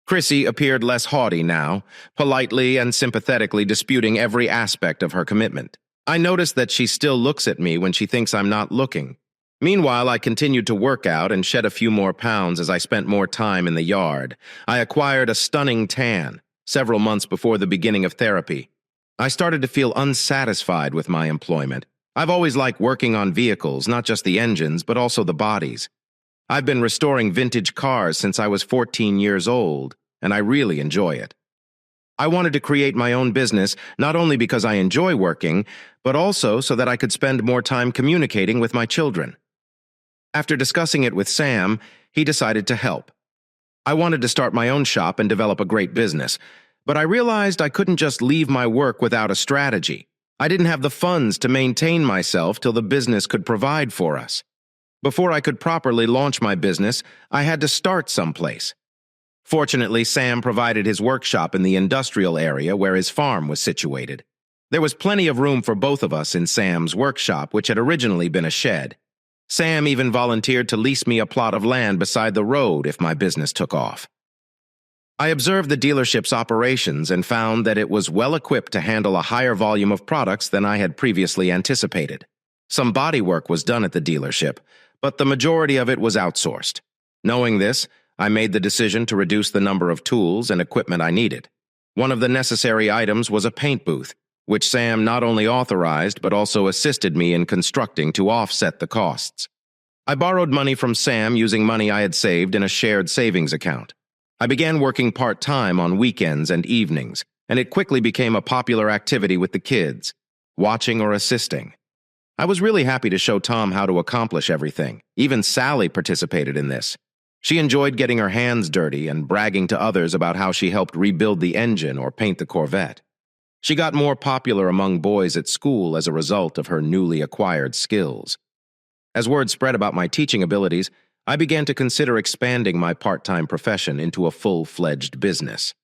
Chrissy appeared less haughty now, politely and sympathetically disputing every aspect of her commitment. I noticed that she still looks at me when she thinks I'm not looking. Meanwhile, I continued to work out and shed a few more pounds as I spent more time in the yard. I acquired a stunning tan several months before the beginning of therapy. I started to feel unsatisfied with my employment. I've always liked working on vehicles, not just the engines, but also the bodies. I've been restoring vintage cars since I was 14 years old, and I really enjoy it. I wanted to create my own business, not only because I enjoy working, but also so that I could spend more time communicating with my children. After discussing it with Sam, he decided to help. I wanted to start my own shop and develop a great business, but I realized I couldn't just leave my work without a strategy. I didn't have the funds to maintain myself till the business could provide for us. Before I could properly launch my business, I had to start someplace. Fortunately, Sam provided his workshop in the industrial area where his farm was situated. There was plenty of room for both of us in Sam's workshop, which had originally been a shed. Sam even volunteered to lease me a plot of land beside the road if my business took off. I observed the dealership's operations and found that it was well equipped to handle a higher volume of products than I had previously anticipated. Some body work was done at the dealership, but the majority of it was outsourced. Knowing this, I made the decision to reduce the number of tools and equipment I needed. One of the necessary items was a paint booth, which Sam not only authorized but also assisted me in constructing to offset the costs. I borrowed money from Sam using money I had saved in a shared savings account. I began working part-time on weekends and evenings, and it quickly became a popular activity with the kids, watching or assisting. I was really happy to show Tom how to accomplish everything. Even Sally participated in this. She enjoyed getting her hands dirty and bragging to others about how she helped rebuild the engine or paint the Corvette. She got more popular among boys at school as a result of her newly acquired skills. As word spread about my teaching abilities, I began to consider expanding my part-time profession into a full-fledged business.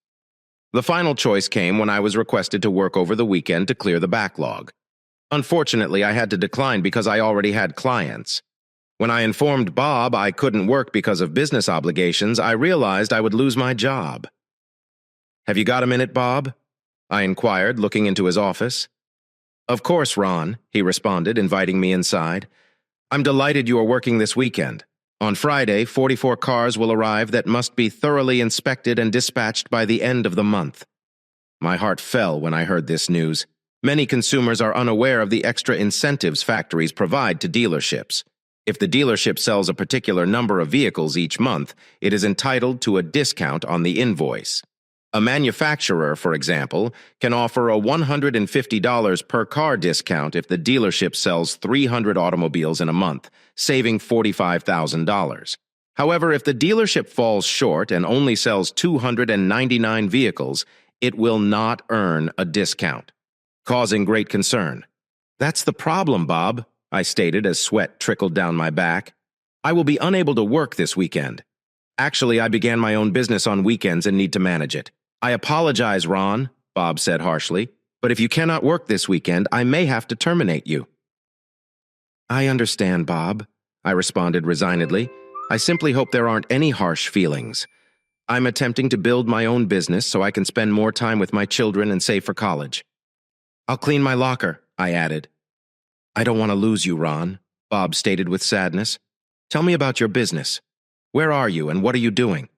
The final choice came when I was requested to work over the weekend to clear the backlog. Unfortunately, I had to decline because I already had clients. When I informed Bob I couldn't work because of business obligations, I realized I would lose my job. "Have you got a minute, Bob?" I inquired, looking into his office. "Of course, Ron," he responded, inviting me inside. "I'm delighted you are working this weekend. On Friday, 44 cars will arrive that must be thoroughly inspected and dispatched by the end of the month." My heart fell when I heard this news. Many consumers are unaware of the extra incentives factories provide to dealerships. If the dealership sells a particular number of vehicles each month, it is entitled to a discount on the invoice. A manufacturer, for example, can offer a $150 per car discount if the dealership sells 300 automobiles in a month, saving $45,000. However, if the dealership falls short and only sells 299 vehicles, it will not earn a discount, causing great concern. "That's the problem, Bob," I stated as sweat trickled down my back. "I will be unable to work this weekend. Actually, I began my own business on weekends and need to manage it." "I apologize, Ron," Bob said harshly, "but if you cannot work this weekend, I may have to terminate you." I understand, Bob, I responded resignedly. I simply hope there aren't any harsh feelings. I'm attempting to build my own business so I can spend more time with my children and save for college. I'll clean my locker, I added. I don't want to lose you, Ron, Bob stated with sadness. Tell me about your business. Where are you and what are you doing?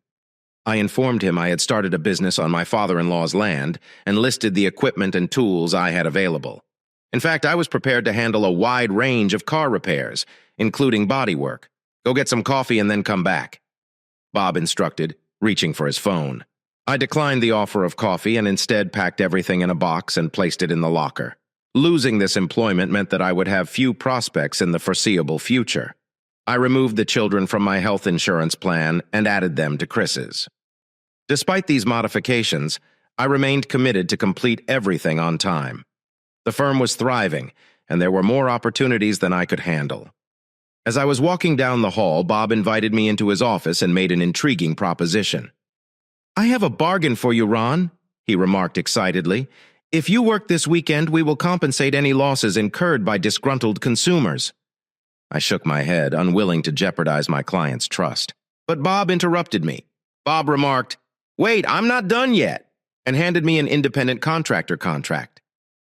I informed him I had started a business on my father-in-law's land and listed the equipment and tools I had available. In fact, I was prepared to handle a wide range of car repairs, including bodywork. Go get some coffee and then come back, Bob instructed, reaching for his phone. I declined the offer of coffee and instead packed everything in a box and placed it in the locker. Losing this employment meant that I would have few prospects in the foreseeable future. I removed the children from my health insurance plan and added them to Chris's. Despite these modifications, I remained committed to complete everything on time. The firm was thriving, and there were more opportunities than I could handle. As I was walking down the hall, Bob invited me into his office and made an intriguing proposition. I have a bargain for you, Ron, he remarked excitedly. If you work this weekend, we will compensate any losses incurred by disgruntled consumers. I shook my head, unwilling to jeopardize my client's trust. But Bob interrupted me. Bob remarked, "Wait, I'm not done yet," and handed me an independent contractor contract.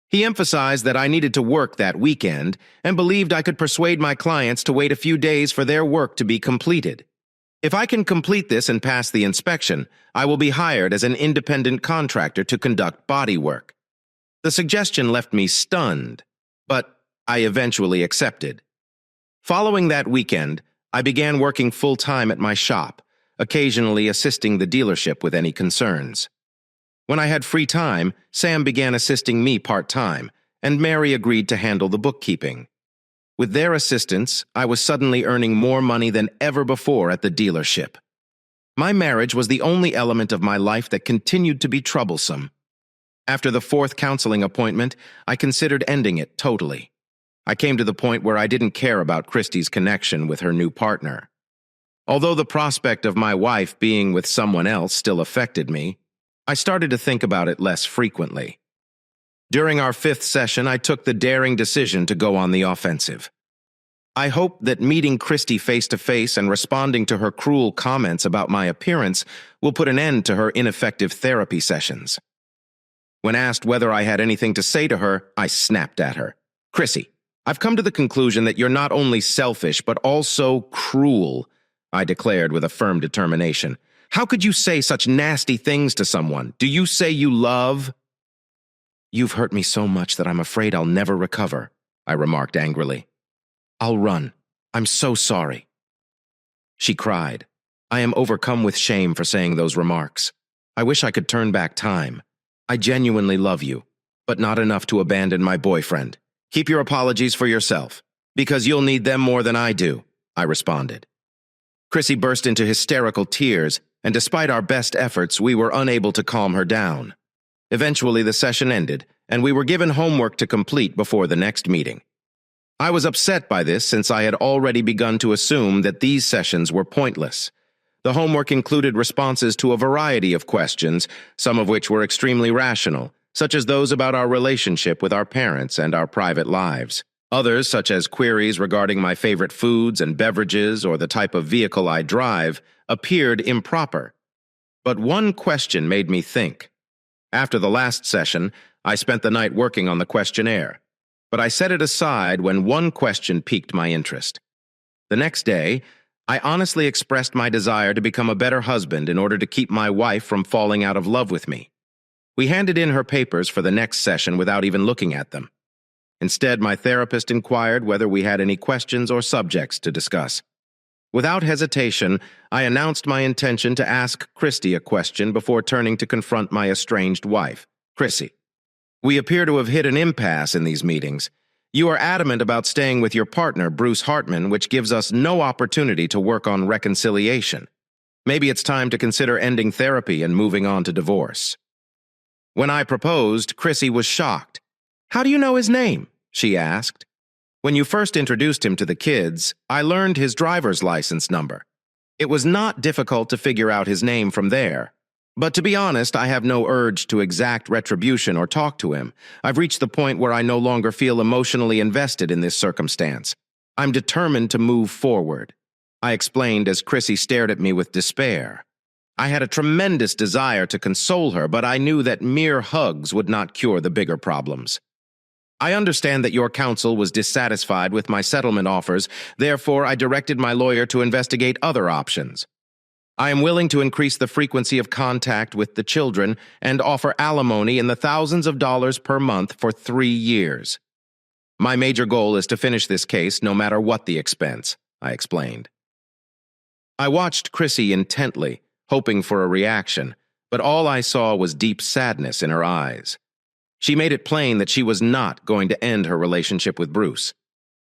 He emphasized that I needed to work that weekend and believed I could persuade my clients to wait a few days for their work to be completed. If I can complete this and pass the inspection, I will be hired as an independent contractor to conduct body work. The suggestion left me stunned, but I eventually accepted. Following that weekend, I began working full-time at my shop, occasionally assisting the dealership with any concerns. When I had free time, Sam began assisting me part-time, and Mary agreed to handle the bookkeeping. With their assistance, I was suddenly earning more money than ever before at the dealership. My marriage was the only element of my life that continued to be troublesome. After the fourth counseling appointment, I considered ending it totally. I came to the point where I didn't care about Christy's connection with her new partner. Although the prospect of my wife being with someone else still affected me, I started to think about it less frequently. During our fifth session, I took the daring decision to go on the offensive. I hoped that meeting Christy face-to-face and responding to her cruel comments about my appearance will put an end to her ineffective therapy sessions. When asked whether I had anything to say to her, I snapped at her. "Chrissy, I've come to the conclusion that you're not only selfish but also cruel," I declared with a firm determination. "How could you say such nasty things to someone? Do you say you love?" "You've hurt me so much that I'm afraid I'll never recover," I remarked angrily. "I'll run. I'm so sorry." She cried. "I am overcome with shame for saying those remarks. I wish I could turn back time. I genuinely love you, but not enough to abandon my boyfriend. Keep your apologies for yourself, because you'll need them more than I do," I responded. Chrissy burst into hysterical tears, and despite our best efforts, we were unable to calm her down. Eventually, the session ended, and we were given homework to complete before the next meeting. I was upset by this since I had already begun to assume that these sessions were pointless. The homework included responses to a variety of questions, some of which were extremely rational, such as those about our relationship with our parents and our private lives. Others, such as queries regarding my favorite foods and beverages or the type of vehicle I drive, appeared improper. But one question made me think. After the last session, I spent the night working on the questionnaire, but I set it aside when one question piqued my interest. The next day, I honestly expressed my desire to become a better husband in order to keep my wife from falling out of love with me. We handed in her papers for the next session without even looking at them. Instead, my therapist inquired whether we had any questions or subjects to discuss. Without hesitation, I announced my intention to ask Christy a question before turning to confront my estranged wife, Chrissy. "We appear to have hit an impasse in these meetings. You are adamant about staying with your partner, Bruce Hartman, which gives us no opportunity to work on reconciliation. Maybe it's time to consider ending therapy and moving on to divorce." When I proposed, Chrissy was shocked. "How do you know his name?" she asked. "When you first introduced him to the kids, I learned his driver's license number. It was not difficult to figure out his name from there. But to be honest, I have no urge to exact retribution or talk to him. I've reached the point where I no longer feel emotionally invested in this circumstance. I'm determined to move forward, I explained as Chrissy stared at me with despair. I had a tremendous desire to console her, but I knew that mere hugs would not cure the bigger problems. I understand that your counsel was dissatisfied with my settlement offers, therefore I directed my lawyer to investigate other options. I am willing to increase the frequency of contact with the children and offer alimony in the thousands of dollars per month for 3 years. My major goal is to finish this case no matter what the expense, I explained. I watched Chrissy intently, hoping for a reaction, but all I saw was deep sadness in her eyes. She made it plain that she was not going to end her relationship with Bruce.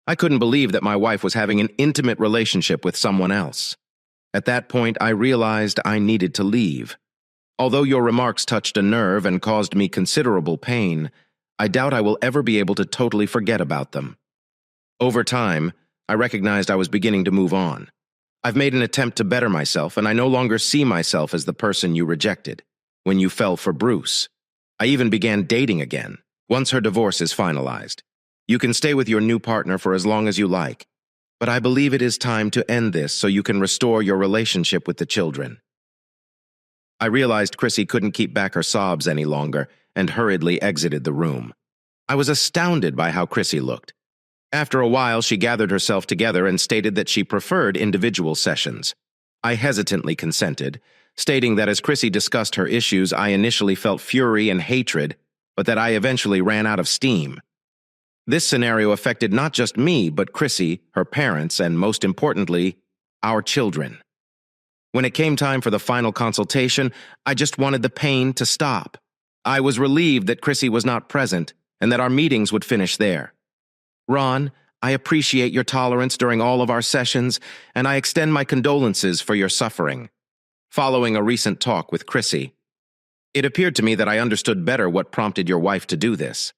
I couldn't believe that my wife was having an intimate relationship with someone else. At that point, I realized I needed to leave. Although your remarks touched a nerve and caused me considerable pain, I doubt I will ever be able to totally forget about them. Over time, I recognized I was beginning to move on. I've made an attempt to better myself, and I no longer see myself as the person you rejected when you fell for Bruce. I even began dating again, once her divorce is finalized. You can stay with your new partner for as long as you like, but I believe it is time to end this so you can restore your relationship with the children. I realized Chrissy couldn't keep back her sobs any longer and hurriedly exited the room. I was astounded by how Chrissy looked. After a while, she gathered herself together and stated that she preferred individual sessions. I hesitantly consented, stating that as Chrissy discussed her issues, I initially felt fury and hatred, but that I eventually ran out of steam. This scenario affected not just me, but Chrissy, her parents, and most importantly, our children. When it came time for the final consultation, I just wanted the pain to stop. I was relieved that Chrissy was not present and that our meetings would finish there. Ron, I appreciate your tolerance during all of our sessions, and I extend my condolences for your suffering. Following a recent talk with Chrissy, it appeared to me that I understood better what prompted your wife to do this,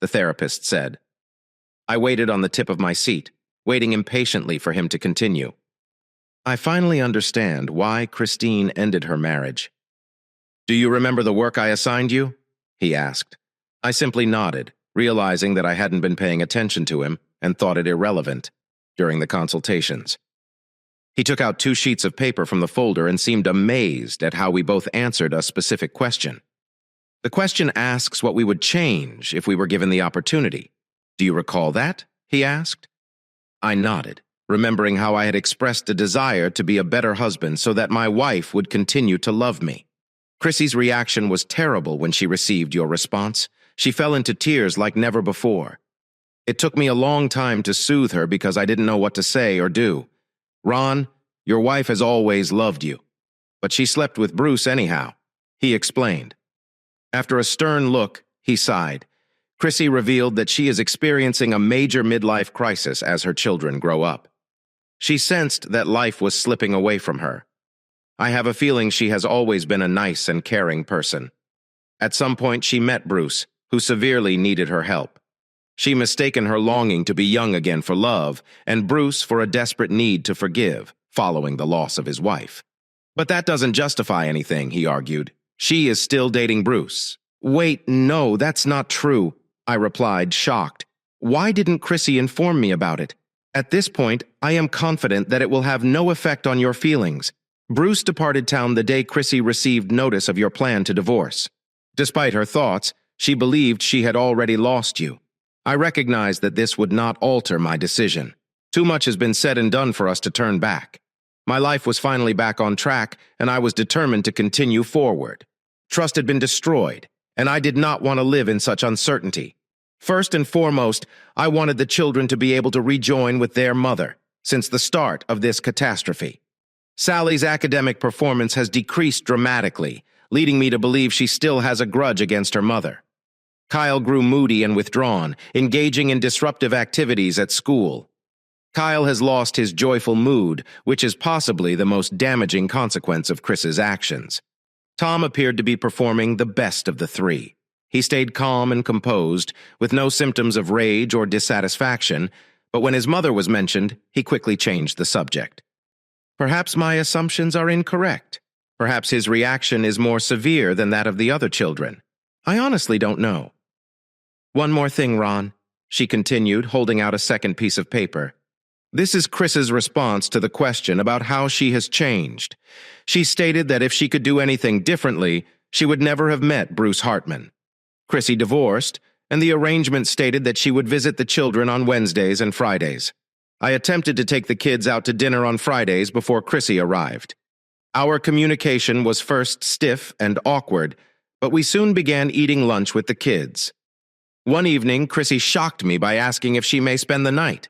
the therapist said. I waited on the tip of my seat, waiting impatiently for him to continue. I finally understand why Christine ended her marriage. Do you remember the work I assigned you? He asked. I simply nodded, realizing that I hadn't been paying attention to him and thought it irrelevant during the consultations. He took out 2 sheets of paper from the folder and seemed amazed at how we both answered a specific question. The question asks what we would change if we were given the opportunity. Do you recall that? He asked. I nodded, remembering how I had expressed a desire to be a better husband so that my wife would continue to love me. Chrissy's reaction was terrible when she received your response. She fell into tears like never before. It took me a long time to soothe her because I didn't know what to say or do. Ron, your wife has always loved you, but she slept with Bruce anyhow, he explained. After a stern look, he sighed. Chrissy revealed that she is experiencing a major midlife crisis as her children grow up. She sensed that life was slipping away from her. I have a feeling she has always been a nice and caring person. At some point, she met Bruce, who severely needed her help. She mistaken her longing to be young again for love, and Bruce for a desperate need to forgive, following the loss of his wife. But that doesn't justify anything, he argued. She is still dating Bruce. Wait, no, that's not true, I replied, shocked. Why didn't Chrissy inform me about it? At this point, I am confident that it will have no effect on your feelings. Bruce departed town the day Chrissy received notice of your plan to divorce. Despite her thoughts, she believed she had already lost you. I recognized that this would not alter my decision. Too much has been said and done for us to turn back. My life was finally back on track, and I was determined to continue forward. Trust had been destroyed, and I did not want to live in such uncertainty. First and foremost, I wanted the children to be able to rejoin with their mother since the start of this catastrophe. Sally's academic performance has decreased dramatically, leading me to believe she still has a grudge against her mother. Kyle grew moody and withdrawn, engaging in disruptive activities at school. Kyle has lost his joyful mood, which is possibly the most damaging consequence of Chris's actions. Tom appeared to be performing the best of the 3. He stayed calm and composed, with no symptoms of rage or dissatisfaction, but when his mother was mentioned, he quickly changed the subject. Perhaps my assumptions are incorrect. Perhaps his reaction is more severe than that of the other children. I honestly don't know. One more thing, Ron, she continued, holding out a second piece of paper. This is Chris's response to the question about how she has changed. She stated that if she could do anything differently, she would never have met Bruce Hartman. Chrissy divorced, and the arrangement stated that she would visit the children on Wednesdays and Fridays. I attempted to take the kids out to dinner on Fridays before Chrissy arrived. Our communication was first stiff and awkward, but we soon began eating lunch with the kids. One evening, Chrissy shocked me by asking if she may spend the night.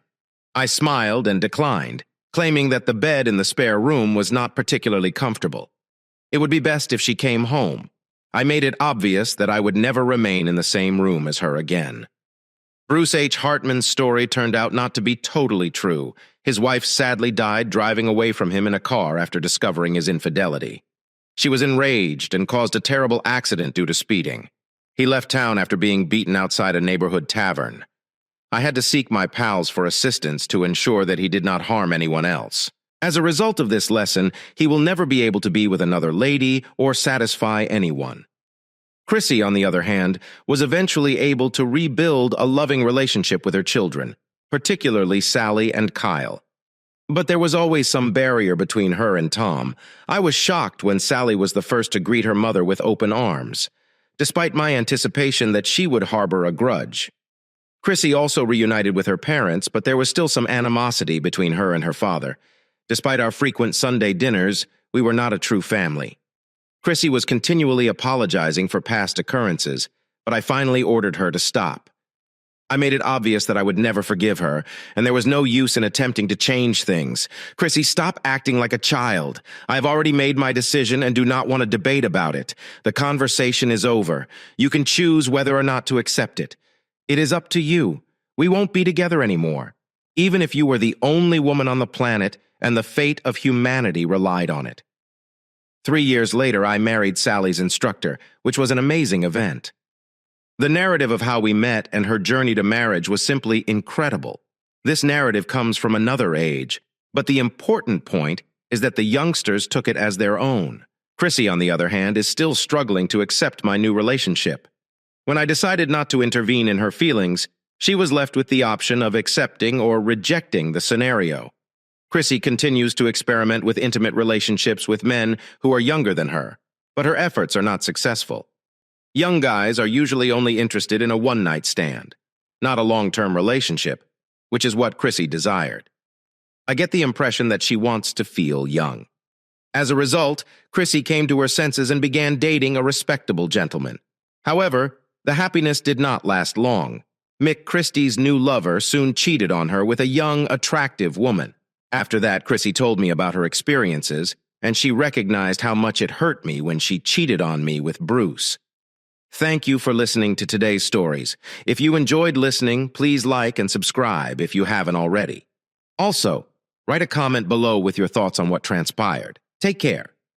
I smiled and declined, claiming that the bed in the spare room was not particularly comfortable. It would be best if she came home. I made it obvious that I would never remain in the same room as her again. Bruce H. Hartman's story turned out not to be totally true. His wife sadly died driving away from him in a car after discovering his infidelity. She was enraged and caused a terrible accident due to speeding. He left town after being beaten outside a neighborhood tavern. I had to seek my pals for assistance to ensure that he did not harm anyone else. As a result of this lesson, he will never be able to be with another lady or satisfy anyone. Chrissy, on the other hand, was eventually able to rebuild a loving relationship with her children, particularly Sally and Kyle. But there was always some barrier between her and Tom. I was shocked when Sally was the first to greet her mother with open arms, despite my anticipation that she would harbor a grudge. Chrissy also reunited with her parents, but there was still some animosity between her and her father. Despite our frequent Sunday dinners, we were not a true family. Chrissy was continually apologizing for past occurrences, but I finally ordered her to stop. I made it obvious that I would never forgive her, and there was no use in attempting to change things. Chrissy, stop acting like a child. I have already made my decision and do not want to debate about it. The conversation is over. You can choose whether or not to accept it. It is up to you. We won't be together anymore, even if you were the only woman on the planet and the fate of humanity relied on it. 3 years later, I married Sally's instructor, which was an amazing event. The narrative of how we met and her journey to marriage was simply incredible. This narrative comes from another age, but the important point is that the youngsters took it as their own. Chrissy, on the other hand, is still struggling to accept my new relationship. When I decided not to intervene in her feelings, she was left with the option of accepting or rejecting the scenario. Chrissy continues to experiment with intimate relationships with men who are younger than her, but her efforts are not successful. Young guys are usually only interested in a one-night stand, not a long-term relationship, which is what Chrissy desired. I get the impression that she wants to feel young. As a result, Chrissy came to her senses and began dating a respectable gentleman. However, the happiness did not last long. Mick Christie's new lover soon cheated on her with a young, attractive woman. After that, Chrissy told me about her experiences, and she recognized how much it hurt me when she cheated on me with Bruce. Thank you for listening to today's stories. If you enjoyed listening, please like and subscribe if you haven't already. Also, write a comment below with your thoughts on what transpired. Take care.